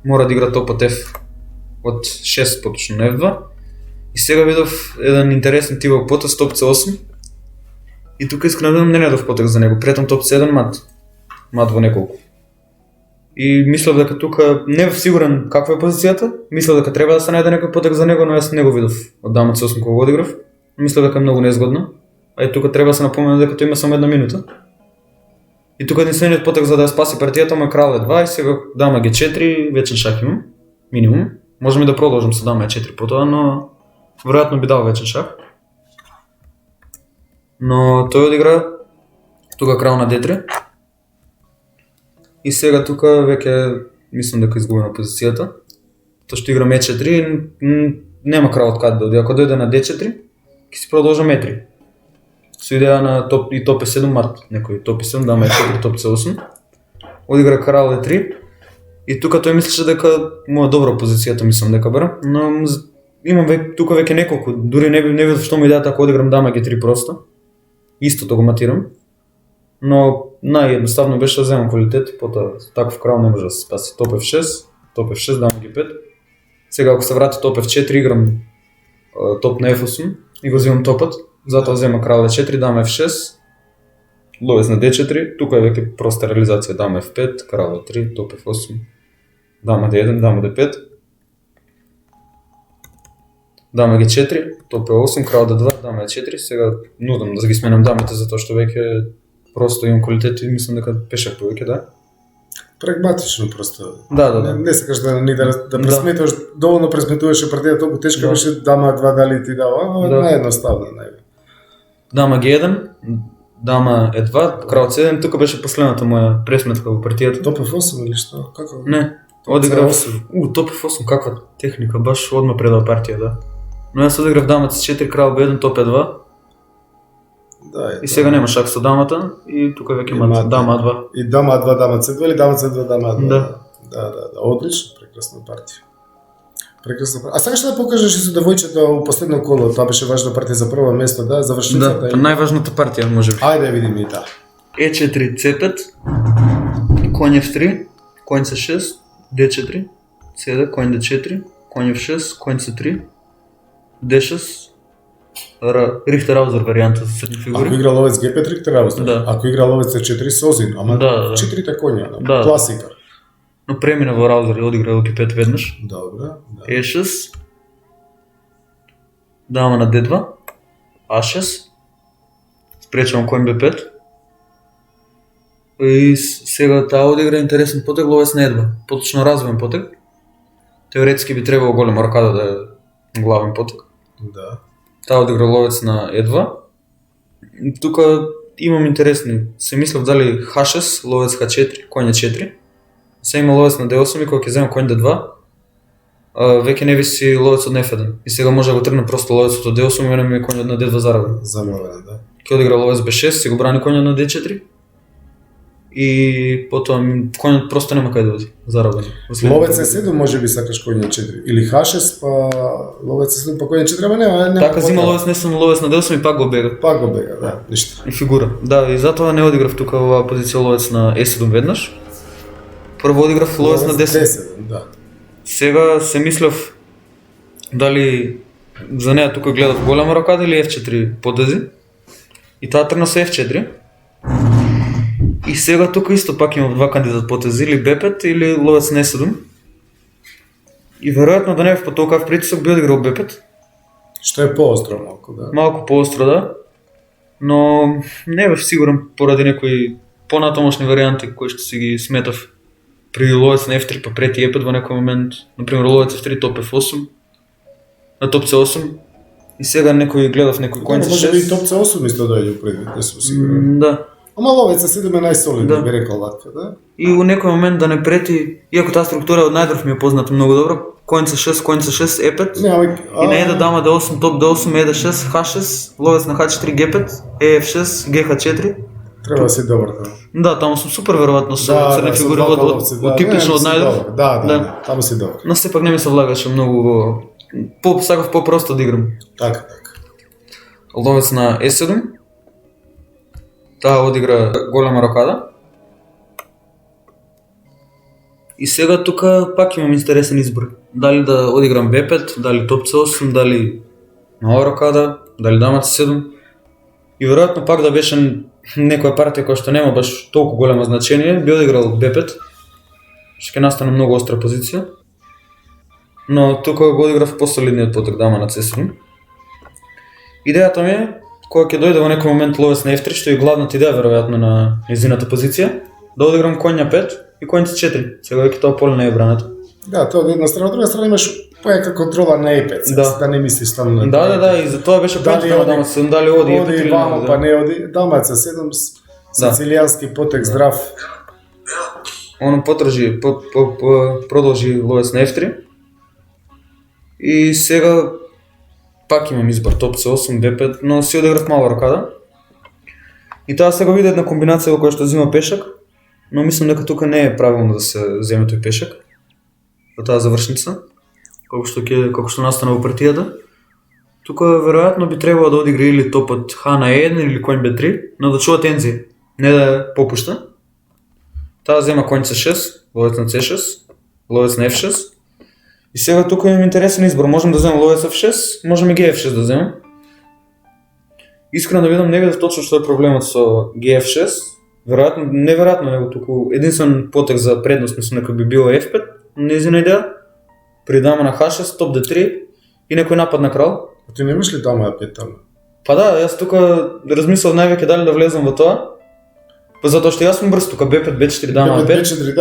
[SPEAKER 2] Мора да игра топ от F од 6 поточно на F2. И сега видов еден интересен тивал потез топ C8. И тука искрено да не недов потек за него. Пријатам топ C1 мат во неколку. И мислев дека тука не бев сигурен каква е позицијата. Мислев дека треба да се најде некој потек за него, но јас не го видов од дама C8 кога го одиграв. Мислев дека е многу неизгодно. А и тука треба да се напомена дека тој има само една минута. И тука единствениот потек за да ја спаси партијата му е крал E2 и сега дама G4, вечен шах имам, минимум. Можем и да продолжим со дама E4 потоа, но веројатно би дал вечен шах. Но тој одигра тука крал на D3. И сега тука веќе мислам дека изгубена позицијата. Тоа што играм E4, нема крал од каде да оди. Ако дојде на D4, ќе си продолжам E3. Со идеја на топ и топ E7 мат, некој топ E7, дама E4, топ C8. Одигра крал E3. И тука тој мислеше дека му е добра позицијата, мислам дека бара, но имам тука веќе неколку, дури не видов што му идејата ако одиграм дама G3 просто. Истото го матирам. Но наједноставно беше да земам квалитет, потоа таков крал не може да се спаси. Топ F6, дама G5. Сега ако се врати топ F4 играм топ на F8 и го земам топот. Затоа зема крал E4, дама F6, ловец на D4, тука е веќе проста реализација, дама F5, крал E3, топ F8, дама D1, дама D5, дама G4, топ E8, крал D2, дама E4, сега нудам да ги сменам дамите затоа што веќе просто имам квалитет и мислам дека пешак повеќе, да.
[SPEAKER 1] Прагматично просто.
[SPEAKER 2] Да.
[SPEAKER 1] Не сакаш да пресметуваш, доволно пресметуваше партијата, толку тешка беше дама 2 дали ти дава, наједноставно,
[SPEAKER 2] Дама G1, дама E2, крал C7, тука беше последната моја пресметка во партијата.
[SPEAKER 1] Топ F8 или што? Како?
[SPEAKER 2] Не, одиграв топ F8, каква техника, баш одма предал партија, да. Но јас одиграв дама C4, крал B1, топ E2.
[SPEAKER 1] Да,
[SPEAKER 2] и сега нема шах со дамата и тука веќе имат дама A2.
[SPEAKER 1] И дама A2, дама C2 или дама C2, дама A2?
[SPEAKER 2] Да.
[SPEAKER 1] Да, одлично, прекрасна партија. А сега што да покажеш и со девојчето у последно коло, тоа беше важна партија за прво место, да, завршницата.
[SPEAKER 2] Да, најважната партија можеби.
[SPEAKER 1] Ајде видиме и таа.
[SPEAKER 2] E4, C5, конј F3, конј C6, D4, C2, конј D4, конј F6, конј C3, D6, Рихтераузер варијанта за средни фигури.
[SPEAKER 1] Ако игра ловец G5, Рихтераузер.
[SPEAKER 2] Да.
[SPEAKER 1] Ако игра ловец C4, Созин, ама
[SPEAKER 2] да.
[SPEAKER 1] 4-те коња,
[SPEAKER 2] да.
[SPEAKER 1] Класика.
[SPEAKER 2] Но премина во раузер и одигра L5 веднаш.
[SPEAKER 1] Добре. Да.
[SPEAKER 2] E6, дама на D2, A6, спречувам конј B5. И сега таа одигра интересен потек, ловец на E2, поточно развоен потек. Теоретски би требало голема ракада да е главен потек.
[SPEAKER 1] Да.
[SPEAKER 2] Таа одигра ловец на E2. Тука имам интересни, се мислев дали H6, ловец H4, конј E4. Се има ловец на D8 и кога ќе земам конј D2, веќе не виси ловецот на F1. И сега може да го тргне просто ловецот од D8 и мене ми е конјот на D2 заравен.
[SPEAKER 1] Заморен, да.
[SPEAKER 2] Ќе одигра ловец B6, си го брани конјот на D4. И потоа конјот просто нема каде да оди, заравен.
[SPEAKER 1] Ловец E7 може би сакаш конј E4 или H6 па ловец E7 па конј E4, ама нема.
[SPEAKER 2] Така зима ловец несен ловец на D8 и пак го бега.
[SPEAKER 1] Пак го бега, да, ништо.
[SPEAKER 2] И фигура. Да, и затоа не одиграв тука оваа позиција ловец на E7 веднаш. Прво одиграв ловец на D7.
[SPEAKER 1] Да.
[SPEAKER 2] Сега се мислев дали за неа тука гледав голема ракада или F4 подези. И таа тргна со F4. И сега тука исто пак имам два кандидат потези, или B5 или ловец на E7. И веројатно да не бев по толкав притисок би одиграл B5.
[SPEAKER 1] Што е поостро малку, да.
[SPEAKER 2] Малку поостро, да. Но не бев сигурен поради некои понатамошни варијанти кои што си ги сметав. При ловец на F3 па прети E5 во некој момент, например ловец F3 топ F8, на топ C8 и сега некој гледав некој конј C6.
[SPEAKER 1] Може би и топ C8 мисло дојде предвид, не сум сигурен.
[SPEAKER 2] Да.
[SPEAKER 1] Ама ловец C7 е најсолиден,
[SPEAKER 2] да.
[SPEAKER 1] Би рекол вака, да.
[SPEAKER 2] И во некој момент да не прети, иако таа структура од најдрв ми е позната многу добро, конь C6, конь C6, E5.
[SPEAKER 1] Няма...
[SPEAKER 2] И на Еда дама D8, топ D8, E6, H6, ловец на H4, G5, EF6, GH4.
[SPEAKER 1] Треба да си добар таму.
[SPEAKER 2] Да, таму сум супер веројатно со црни фигури од типично од најдов.
[SPEAKER 1] Да, таму си добар.
[SPEAKER 2] Но сепак не ми се влагаше многу во сакав попросто да играм.
[SPEAKER 1] Така.
[SPEAKER 2] Ловец на E7. Таа одигра голема рокада. И сега тука пак имам интересен избор. Дали да одиграм B5, дали топ C8, дали нова рокада, дали дама C7. И веројатно пак да беше некоја партија која што нема баш толку големо значение, би одиграл B5. Што ќе настане многу остра позиција. Но тука го одиграв посолидниот потек дама на C7. Идејата ми е, кога ќе дојде во некој момент ловец на F3, што е главната идеја веројатно на незината позиција, да одиграм конј на 5 и конј C4. Сега веќе тоа поле не е брането.
[SPEAKER 1] Да, тоа од една страна, од друга страна имаш поека контрола на E5, да не мислиш стално на
[SPEAKER 2] Да, и за тоа беше поентата на дама C7, дали оди E5 или
[SPEAKER 1] не. Па не оди, дама C7, сицилијански потек здрав.
[SPEAKER 2] Он продолжи ловец на F3. И сега пак имам избор топ C8, B5, но си одиграв мала рокада. И таа сега види една комбинација во која што взима пешак, но мислам дека тука не е правилно да се земе тој пешак во таа завршница, како што настана во партијата. Тука веројатно би требало да одигра или топот Х на E1 или конј B3, но да чува тензија, не да попушта. Таа зема конј C6, ловец на C6, ловец на F6. И сега тука имам интересен избор, можам да земам ловец F6, можам и GF6 да земам. Искрено да видам, не видов точно што е проблемот со GF6. Веројатно, неверојатно него туку единствен потек за предност мислам дека би било F5, незина идеја. При дама на H6, топ D3 и некој напад на крал.
[SPEAKER 1] Ти немаш ли дама на 5 таму?
[SPEAKER 2] Па да, јас тука размислав највеќе дали да влезам во тоа. Па затоа што јас сум брз тука B5, B4, дама на 5.
[SPEAKER 1] B4,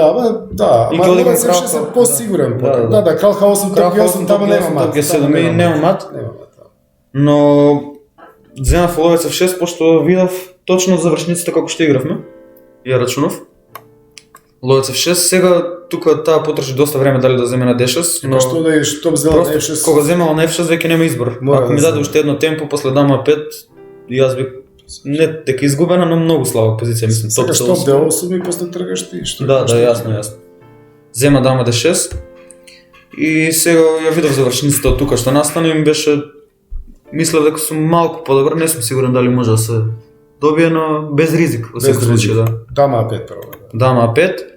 [SPEAKER 1] да, ама ловец F6 е по-сигурен потек. Да, крал H8, топ G8, таму нема мат.
[SPEAKER 2] G7 и нема мат. Но земав ловец F6 пошто видов точно завршниците како што игравме. Ја рачунав. Ловец F6, сега тука таа потрачи доста време дали да земе на D6, но
[SPEAKER 1] што да еш топ зела на F6.
[SPEAKER 2] Кога земала на F6 веќе нема избор. Ако ми даде уште едно темпо после дама 5, јас би не дека изгубена, но многу слаба позиција, мислам, топ
[SPEAKER 1] C8. Сега топ D8 и после тргаш ти, што?
[SPEAKER 2] Да, јасно. Зема дама D6 и сега ја видов завршницата од тука што настана и ми беше, мислев дека сум малку подобар, не сум сигурен дали може да се добие, но без ризик, во секој случај, да.
[SPEAKER 1] Дама А5 прво.
[SPEAKER 2] Дама А5.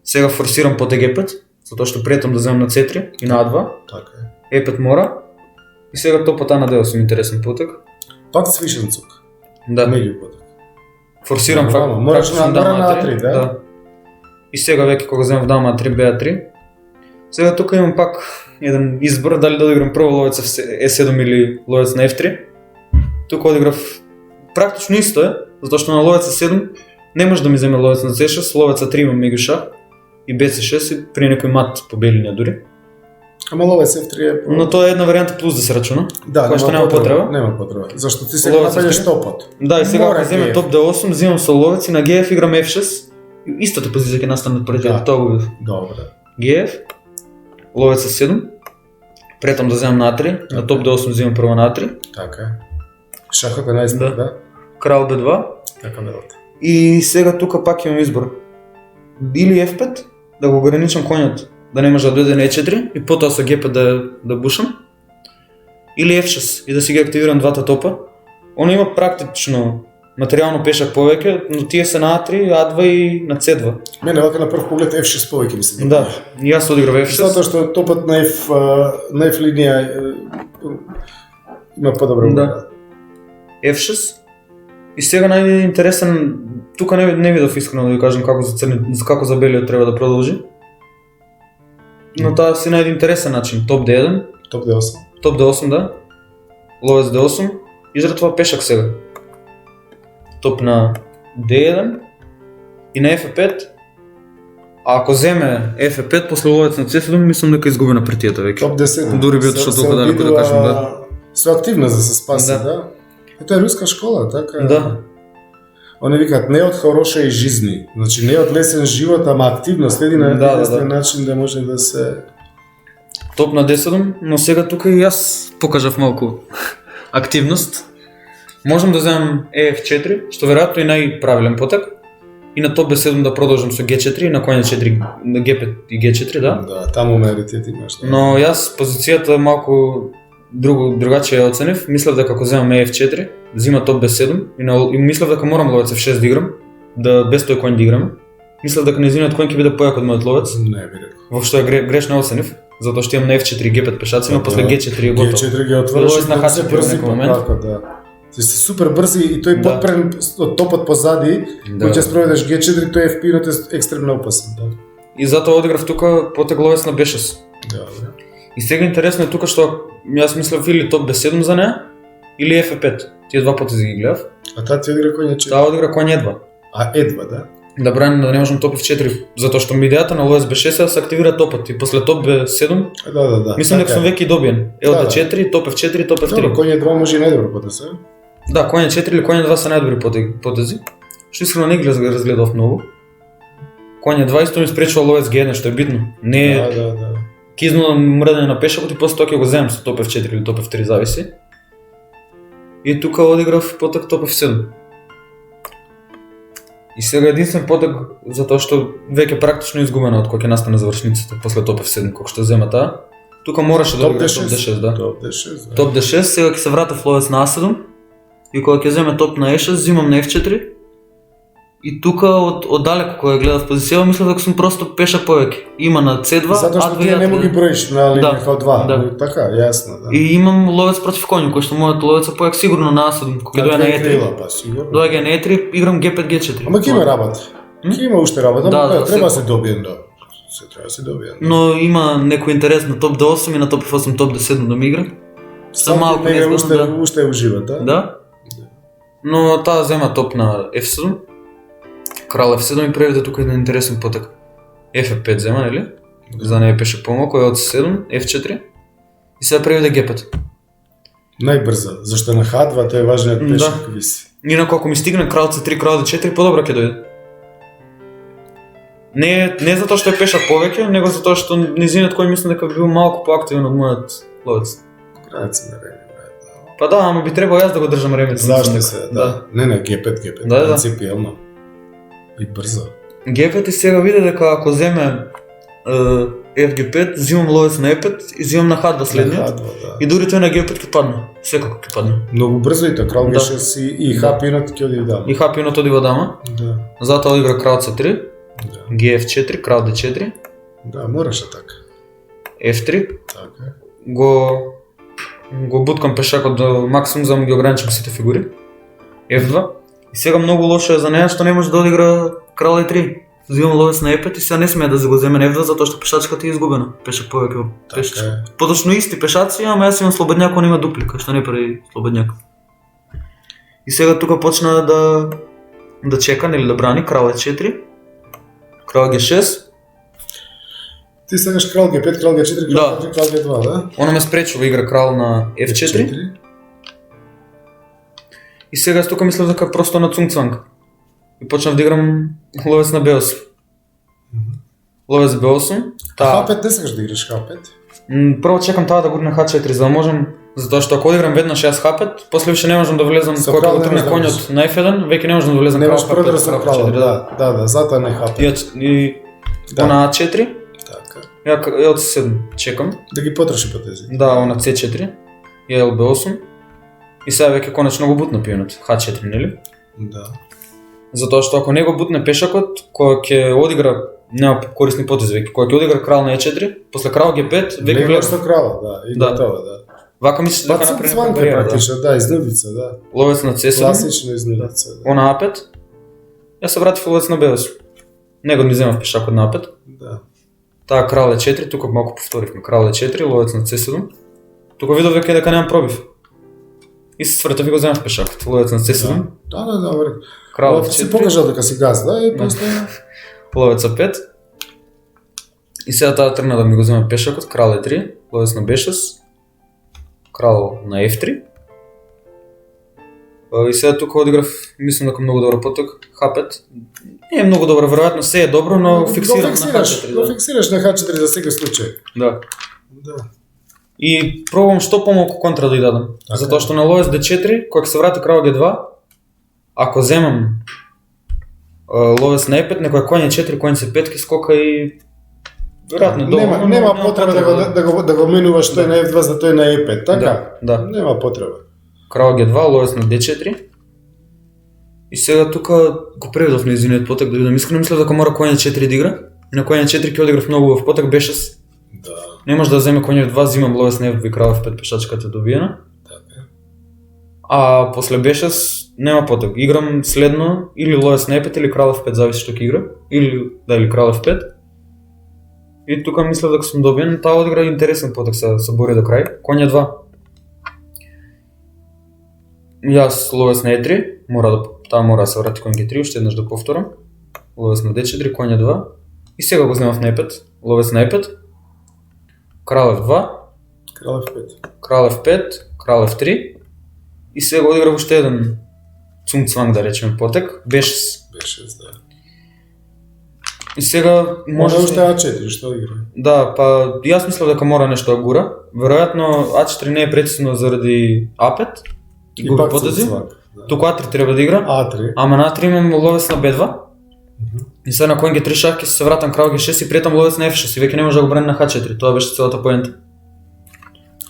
[SPEAKER 2] Сега форсирам по G5, затоа што претам да земам на C3 и на А2.
[SPEAKER 1] Така е.
[SPEAKER 2] E5 мора. И сега топот А на D8 интересен потек.
[SPEAKER 1] Пак свишен цук.
[SPEAKER 2] Да.
[SPEAKER 1] Меѓу потек.
[SPEAKER 2] Форсирам
[SPEAKER 1] мораш на А3, да.
[SPEAKER 2] И сега веќе кога земам дама А3, Б3. Сега тука имам пак еден избор дали да одиграм прво ловец E7 или ловец на F3. Тука одиграв практично исто е, затоа што на ловец E7 не може да ми земе ловец на C6, ловец А3 имам меѓу шах и BC6 и при некој мат по белиња дури.
[SPEAKER 1] Ама ловец F3 е...
[SPEAKER 2] Но тоа е една варијанта плюс да се рачуна,
[SPEAKER 1] која
[SPEAKER 2] што нема потреба.
[SPEAKER 1] Нема потреба, зашто ти сега напаѓаш топот.
[SPEAKER 2] Да, и сега ако земе топ D8, земам со ловец и на GF играм F6, истата позиција ќе настане пред тоа го видов.
[SPEAKER 1] Добре.
[SPEAKER 2] GF, ловец A7, претам да земам на А3, на топ D8 земам прво на А3.
[SPEAKER 1] Така е. Шахот е најспор, да?
[SPEAKER 2] Крал B2.
[SPEAKER 1] Така мелата.
[SPEAKER 2] И сега тука пак имам избор. Или F5, да го ограничам конјот, да не може да дојде на E4 и потоа со G5 да бушам. Или F6 и да си ги активирам двата топа. Оно има практично материјално пешак повеќе, но тие се на А3, А2 и на C2.
[SPEAKER 1] Мене вака на прв поглед F6 повеќе ми се
[SPEAKER 2] Да, и јас одиграв F6.
[SPEAKER 1] Затоа што топот на F линија има подобра угода.
[SPEAKER 2] F6. И сега најинтересен, тука не видов искрено да ви кажам како за белиот треба да продолжи. Но таа си најде интересен начин, топ D1.
[SPEAKER 1] Топ D8.
[SPEAKER 2] Топ D8, да. Ловец D8. Изратува пешак сега. Топ на D1 и на F5. А ако земе F5 после ловец на C7, мислам дека изгуби на партијата веќе.
[SPEAKER 1] Топ D7.
[SPEAKER 2] Дури би отишол толку далеко да кажем, да.
[SPEAKER 1] Со активна за се спаси, да. Ето е руска школа, така е.
[SPEAKER 2] Да.
[SPEAKER 1] Они викаат не од хороша и жизни. Значи не од лесен живот, ама активно следи на еден начин да може да се...
[SPEAKER 2] топ на D7, но сега тук и аз покажав малко активност. Можем да вземем EF4, што вероятно е најправилен потек. И на топ B7 да продолжам со G4 и на коња 4, на G5 и G4, да?
[SPEAKER 1] Да, таму меритет имаш. Да.
[SPEAKER 2] Но јас позицијата малку другаче ја оценив. Мислев дека ако земам EF4, взима топ B7 и мислев дека морам ловец F6 да играм, да без тој коњ да играме. Мислев дека нејзиниот коњ ќе биде појак од мојот ловец.
[SPEAKER 1] Не би рекол.
[SPEAKER 2] Воопшто е грешно оценив, затоа што имам на F4 и G5 пешаци, но после G4 е готов.
[SPEAKER 1] G4 ги отвориш
[SPEAKER 2] Ловец на H4 во некој момент.
[SPEAKER 1] Да. Ти си супер брзи и тој подпрен од топот позади,
[SPEAKER 2] Да.
[SPEAKER 1] кој ќе спроведеш G4, тој FP-нот е екстремно опасен. Да.
[SPEAKER 2] И затоа одиграв тука потек ловец на B6.
[SPEAKER 1] Да.
[SPEAKER 2] И сега интересно е тука што јас мислев или топ B7 за неа, или F5. Тие два потези ги гледав.
[SPEAKER 1] А таа ти одигра коња 4.
[SPEAKER 2] Таа одигра коњ E2.
[SPEAKER 1] А Е2, да?
[SPEAKER 2] Да брани да не можам топ F4, затоа што ми идејата на ловец B6 е да се активира топот и после топ B7
[SPEAKER 1] Да.
[SPEAKER 2] мислам дека сум веќе добиен.
[SPEAKER 1] Да,
[SPEAKER 2] D4, топ F4, топ
[SPEAKER 1] Добро,
[SPEAKER 2] F3.
[SPEAKER 1] коња 2 може и најдобро потез, а?
[SPEAKER 2] Да, коња 4 или коња 2 се најдобри потези. Што искрено не ги разгледав многу. Коња 2 исто ми спречува ловец G1, што е битно. Не
[SPEAKER 1] Да.
[SPEAKER 2] кизно мрдање на пешакот и после тоа ќе го земам со топ F4 или топ F3 зависи. И тука одиграв потек топ F7. И сега единствен потек затоа што веќе практично изгубено од кога ќе настане завршницата после топ F7 кога што зема таа. Тука мораше да одиграм топ D6, да.
[SPEAKER 1] Топ D6, да.
[SPEAKER 2] Топ D6, сега ќе се вратев ловец на A7 и кога ќе земе топ на E6, зимам на F4. И тука од далеко кога ја гледав позиција, мислев дека сум просто пешак повеќе. Има на C2,
[SPEAKER 1] Затоа што
[SPEAKER 2] A2
[SPEAKER 1] ти
[SPEAKER 2] и
[SPEAKER 1] не
[SPEAKER 2] A3.
[SPEAKER 1] му ги броиш на линија како 2.
[SPEAKER 2] Да.
[SPEAKER 1] Така, јасно, да.
[SPEAKER 2] И имам ловец против коњу, кој што мојот ловец е појак сигурно на A7, кога ќе дојде на E3.
[SPEAKER 1] крила, па сигурно.
[SPEAKER 2] Доаѓа на E3, играм G5, G4.
[SPEAKER 1] Ама ќе има работа. Ќе има уште работа,
[SPEAKER 2] Да,
[SPEAKER 1] ама
[SPEAKER 2] да,
[SPEAKER 1] треба да
[SPEAKER 2] се-
[SPEAKER 1] се добиен, да. Се треба да се добиен.
[SPEAKER 2] Но има некој интерес на топ D8 и на топ F8, топ D7 да ми игра. Са малку
[SPEAKER 1] не
[SPEAKER 2] незгодно, да.
[SPEAKER 1] уште ужива, да?
[SPEAKER 2] Да. Но таа зема топ на F7. Крал F7 ми преведе тука еден интересен потек. F5 зема, нели? За неја пеше помалку, е од 7, F4. И сега преведе G5.
[SPEAKER 1] Најбрза, зашто на H2 тој е важниот
[SPEAKER 2] Да.
[SPEAKER 1] пешак виси.
[SPEAKER 2] Инаку ако ми стигне крал C3, крал D4, подобро ќе дојде. Не затоа што е пешак повеќе, него затоа што низиниот кој мислам дека би бил малку поактивен од мојот ловец.
[SPEAKER 1] Граница на време, да.
[SPEAKER 2] Па да, ама би требало јас да го држам ремето.
[SPEAKER 1] Зашто
[SPEAKER 2] мислам
[SPEAKER 1] се,
[SPEAKER 2] дека.
[SPEAKER 1] да. Не, G5,
[SPEAKER 2] Да.
[SPEAKER 1] принципијално. И брзо.
[SPEAKER 2] G5 и сега виде дека ако земе FG5, зимам ловец на E5 и зимам на H2 следниот.
[SPEAKER 1] H2, да.
[SPEAKER 2] И дури тој на G5 ќе падне. Секако ќе падне.
[SPEAKER 1] Многу брзо и тоа, крал
[SPEAKER 2] Да.
[SPEAKER 1] G6 и хапинот ќе оди дама.
[SPEAKER 2] И хапинот одива дама.
[SPEAKER 1] Да.
[SPEAKER 2] Затоа одигра крал C3,
[SPEAKER 1] Да.
[SPEAKER 2] GF4, крал D4,
[SPEAKER 1] Да, мораше така.
[SPEAKER 2] F3.
[SPEAKER 1] Така е.
[SPEAKER 2] Го буткам пешакот до максимум за да ги ограничам сите фигури. F2. И сега многу лошо е за неа што не може да одигра крал E3. Зимам ловец на E5 и сега не смее да го земе на F2 затоа што пешачката е изгубена. Пешак повеќе во пешачка.
[SPEAKER 1] Така е.
[SPEAKER 2] Поточно исти пешаци, ама јас имам слободњак, он има дуплика, што не прави слободњак. И сега тука почна да чека, нели да брани крал E4, крал G6.
[SPEAKER 1] Ти сакаш крал G5, крал G4, крал
[SPEAKER 2] Да.
[SPEAKER 1] G3, крал G2, да?
[SPEAKER 2] Она ме спречува игра крал на F4. И сега јас тука мислев дека просто на цунг-цанг. И почнав да играм ловец на B8. Ловец B8.
[SPEAKER 1] H5 не сакаш да играш H5?
[SPEAKER 2] Прво чекам таа да гурне H4 за да можам, затоа што ако одиграм веднаш јас H5, после више не можам да влезам
[SPEAKER 1] Со
[SPEAKER 2] кога
[SPEAKER 1] крал
[SPEAKER 2] го
[SPEAKER 1] не
[SPEAKER 2] тргне
[SPEAKER 1] можеш да
[SPEAKER 2] коњот на F1, веќе не можам да влезам
[SPEAKER 1] Не
[SPEAKER 2] крал
[SPEAKER 1] можеш продар со
[SPEAKER 2] крал
[SPEAKER 1] крала,
[SPEAKER 2] H4,
[SPEAKER 1] да, затоа не H5.
[SPEAKER 2] И
[SPEAKER 1] Да.
[SPEAKER 2] на A4,
[SPEAKER 1] Така.
[SPEAKER 2] ја од 7 чекам.
[SPEAKER 1] Да ги потроши по тези.
[SPEAKER 2] Да, на C4, и LB8. И сега веќе конечно го бутна пионот, H4, нели?
[SPEAKER 1] Да.
[SPEAKER 2] Затоа што ако не го бутне пешакот, кој ќе одигра нема корисни потези веќе, кој ќе одигра крал на E4, после крал G5, веќе
[SPEAKER 1] Веќе
[SPEAKER 2] гледам.
[SPEAKER 1] со крала, да, и
[SPEAKER 2] Да.
[SPEAKER 1] готово, да.
[SPEAKER 2] Вака мислиш дека
[SPEAKER 1] Па
[SPEAKER 2] направи
[SPEAKER 1] цванка
[SPEAKER 2] бариера, да.
[SPEAKER 1] практично, да, изнудица, да.
[SPEAKER 2] Ловец на C7,
[SPEAKER 1] Класично изнудица, да.
[SPEAKER 2] она A5. Јас се вратив ловец на B8. Него ни земав пешакот на A5.
[SPEAKER 1] Да.
[SPEAKER 2] Таа крал E4, тука малку повторивме. Крал E4, ловец на C7. Тука видов дека немам пробив. И се свртав и го земав пешакот. Ловец на C7,
[SPEAKER 1] Да, вред.
[SPEAKER 2] крал
[SPEAKER 1] Си
[SPEAKER 2] F4,
[SPEAKER 1] покажал дека си газ, да, и
[SPEAKER 2] Да.
[SPEAKER 1] после...
[SPEAKER 2] ловец A5. И сега таа тргна да ми го земе пешакот, крал E3, ловец на B6, крал на F3. И сега тука одиграв, мислам дека многу добар поток, H5. Не е многу добро, веројатно се е добро, но фиксирам на H4.
[SPEAKER 1] Го
[SPEAKER 2] Да.
[SPEAKER 1] фиксираш на H4 за секој случај.
[SPEAKER 2] Да.
[SPEAKER 3] Да.
[SPEAKER 2] И пробувам што помалку контра да ја дадам.
[SPEAKER 3] Така.
[SPEAKER 2] Затоа што на ловец D4, кога се врати крал G2, ако земам ловец на E5, некој коње 4, коње C5 ки скока и веројатно доволно.
[SPEAKER 3] Нема потреба да го менуваш тој на F2 за тој на E5, така?
[SPEAKER 2] Да.
[SPEAKER 3] Нема потреба.
[SPEAKER 2] Крал G2, ловец на D4. И сега тука го преведов на извиниот потек да видам. Искрено мислев дека мора коње 4 да игра. И на коње 4 ќе одиграв многу в потек B6.
[SPEAKER 3] Да.
[SPEAKER 2] Не може да земе коње F2, зимам ловец на F2 и крал F5 пешачката е добиена.
[SPEAKER 3] Така.
[SPEAKER 2] А после B6 нема потек. Играм следно или ловец на E5 или крал F5, зависи што ќе игра. Или крал F5. И тука мислев дека сум добиен, таа одигра интересен потек, се бори до крај. Коње 2. Јас ловец на E3, мора да се врати коње G3, уште еднаш да повторам. Ловец на D4, коње 2. И сега го земав на E5, ловец на E5. Крал F2,
[SPEAKER 3] Крал F5.
[SPEAKER 2] крал F5, крал F3. И сега одиграв уште еден цунг-цванг, да речеме, потек, B6.
[SPEAKER 3] B6, да.
[SPEAKER 2] И сега
[SPEAKER 3] Може уште A4, што игра?
[SPEAKER 2] Да, па јас мислев дека мора нешто да гура. Веројатно А4 не е прецизно заради А5 и губи потези.
[SPEAKER 3] Да.
[SPEAKER 2] Туку А3 треба да игра.
[SPEAKER 3] A3.
[SPEAKER 2] Ама на А3 имам ловец на Б2. И сега на кој G3 шах ќе се вратам крал G6 и претам ловец на F6 и веќе не може да го брани на H4. Тоа беше целата поента.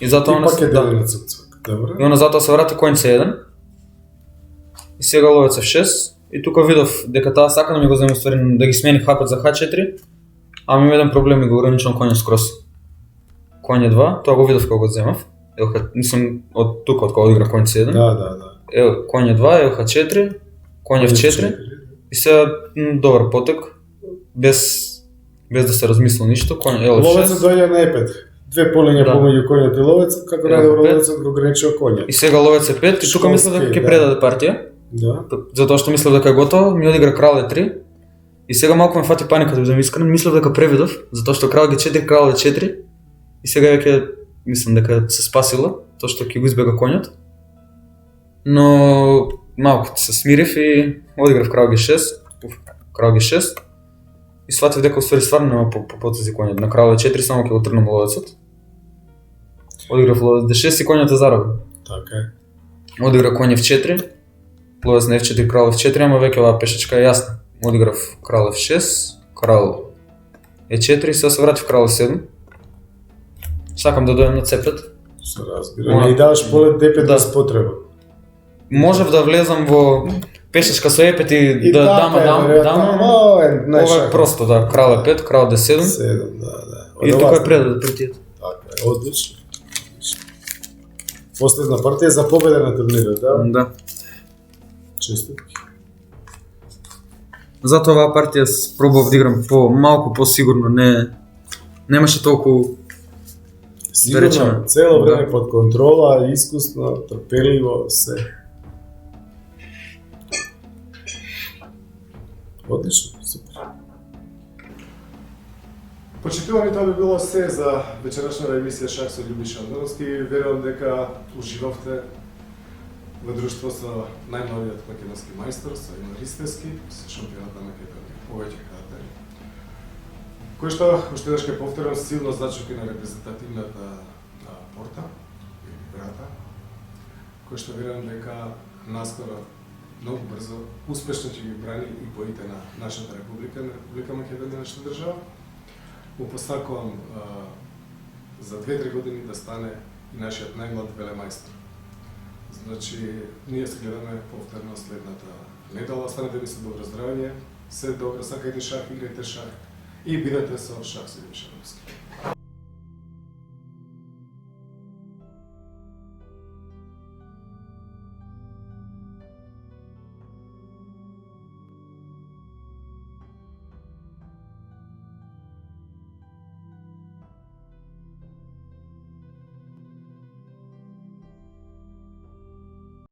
[SPEAKER 2] И затоа
[SPEAKER 3] И пак е
[SPEAKER 2] да.
[SPEAKER 3] даден цук-цук. Добро.
[SPEAKER 2] И она затоа се врати кој C1. И сега ловец F6. И тука видов дека таа сака да ми го земе ствари да ги смени H5 за H4. Ама има еден проблем и го ограничувам коњот скрос. Коње 2, тоа го видов кога го земав. Нисам од тука од кога одигра коњот C1.
[SPEAKER 3] Да.
[SPEAKER 2] Коње 2, H4, коње F4. И сега добар потек, без да се размислил ништо, коње L6.
[SPEAKER 3] Ловецот доаѓа на E5. Две полиња помеѓу коњот и ловецот, како најдобро ловецот го ограничува коњот.
[SPEAKER 2] И сега ловец E5 и тука мислев дека ќе предаде партија.
[SPEAKER 3] Да.
[SPEAKER 2] Затоа што мислев дека е готово, ми одигра крал E3. И сега малку ме фати паника да бидам искрен, мислев дека преведов, затоа што крал G4, крал E4. И сега веќе мислам дека се спасила, тоа што ќе го избега коњот. Но малку се смирив и одиграв крал G6, крал G6. И сватив дека уствари стварно нема по потези коњот. На крал E4 само ќе го тргнам ловецот. Одиграв ловец D6 и коњот е заробен.
[SPEAKER 3] Така е.
[SPEAKER 2] Одигра коње F4, ловец на F4, крал F4, ама веќе оваа пешачка е јасна. Одиграв крал F6, крал E4 и сега се вратив крал E7. Сакам да дојдем на C5.
[SPEAKER 3] Се разбира. Не даваш полет D5
[SPEAKER 2] Да.
[SPEAKER 3] без потреба.
[SPEAKER 2] Можев да влезам во пешачка со E5 и да дам, ова е просто да, крал E5, крал D7
[SPEAKER 3] 7, да.
[SPEAKER 2] и тука е преда партијата.
[SPEAKER 3] Така е, одлично. Последна партија за победа на турнирот, да?
[SPEAKER 2] Да.
[SPEAKER 3] Честитки.
[SPEAKER 2] Затоа оваа партија пробав да играм малку посигурно, немаше толку
[SPEAKER 3] Сигурно,
[SPEAKER 2] речеме.
[SPEAKER 3] цело време
[SPEAKER 2] Да.
[SPEAKER 3] под контрола, искусно, трпеливо, се. Одлично, супер.
[SPEAKER 1] Почитувани, тоа би било се за вечерашната емисија Шах со Љубиша Андоновски. Верувам дека уживавте во друштво со најновиот македонски мајстор, со Емил Ристевски, со шампионот на Македонија. Повеќе кратери. Кој што, уште еднаш ќе повторам, силно зачуки на репрезентативната порта, или брата, кој што верувам дека наскоро, многу брзо, успешно ќе ги брани и боите на нашата република, на Република Македонија, нашата држава. Му посакувам за 2-3 години да стане и нашиот најмлад велемајстор. Значи, ние се гледаме повторно следната недела. Останете ми со добро здравје, се добро, сакајте шах, играјте шах и бидете со Шах со Љубиша Андоновски.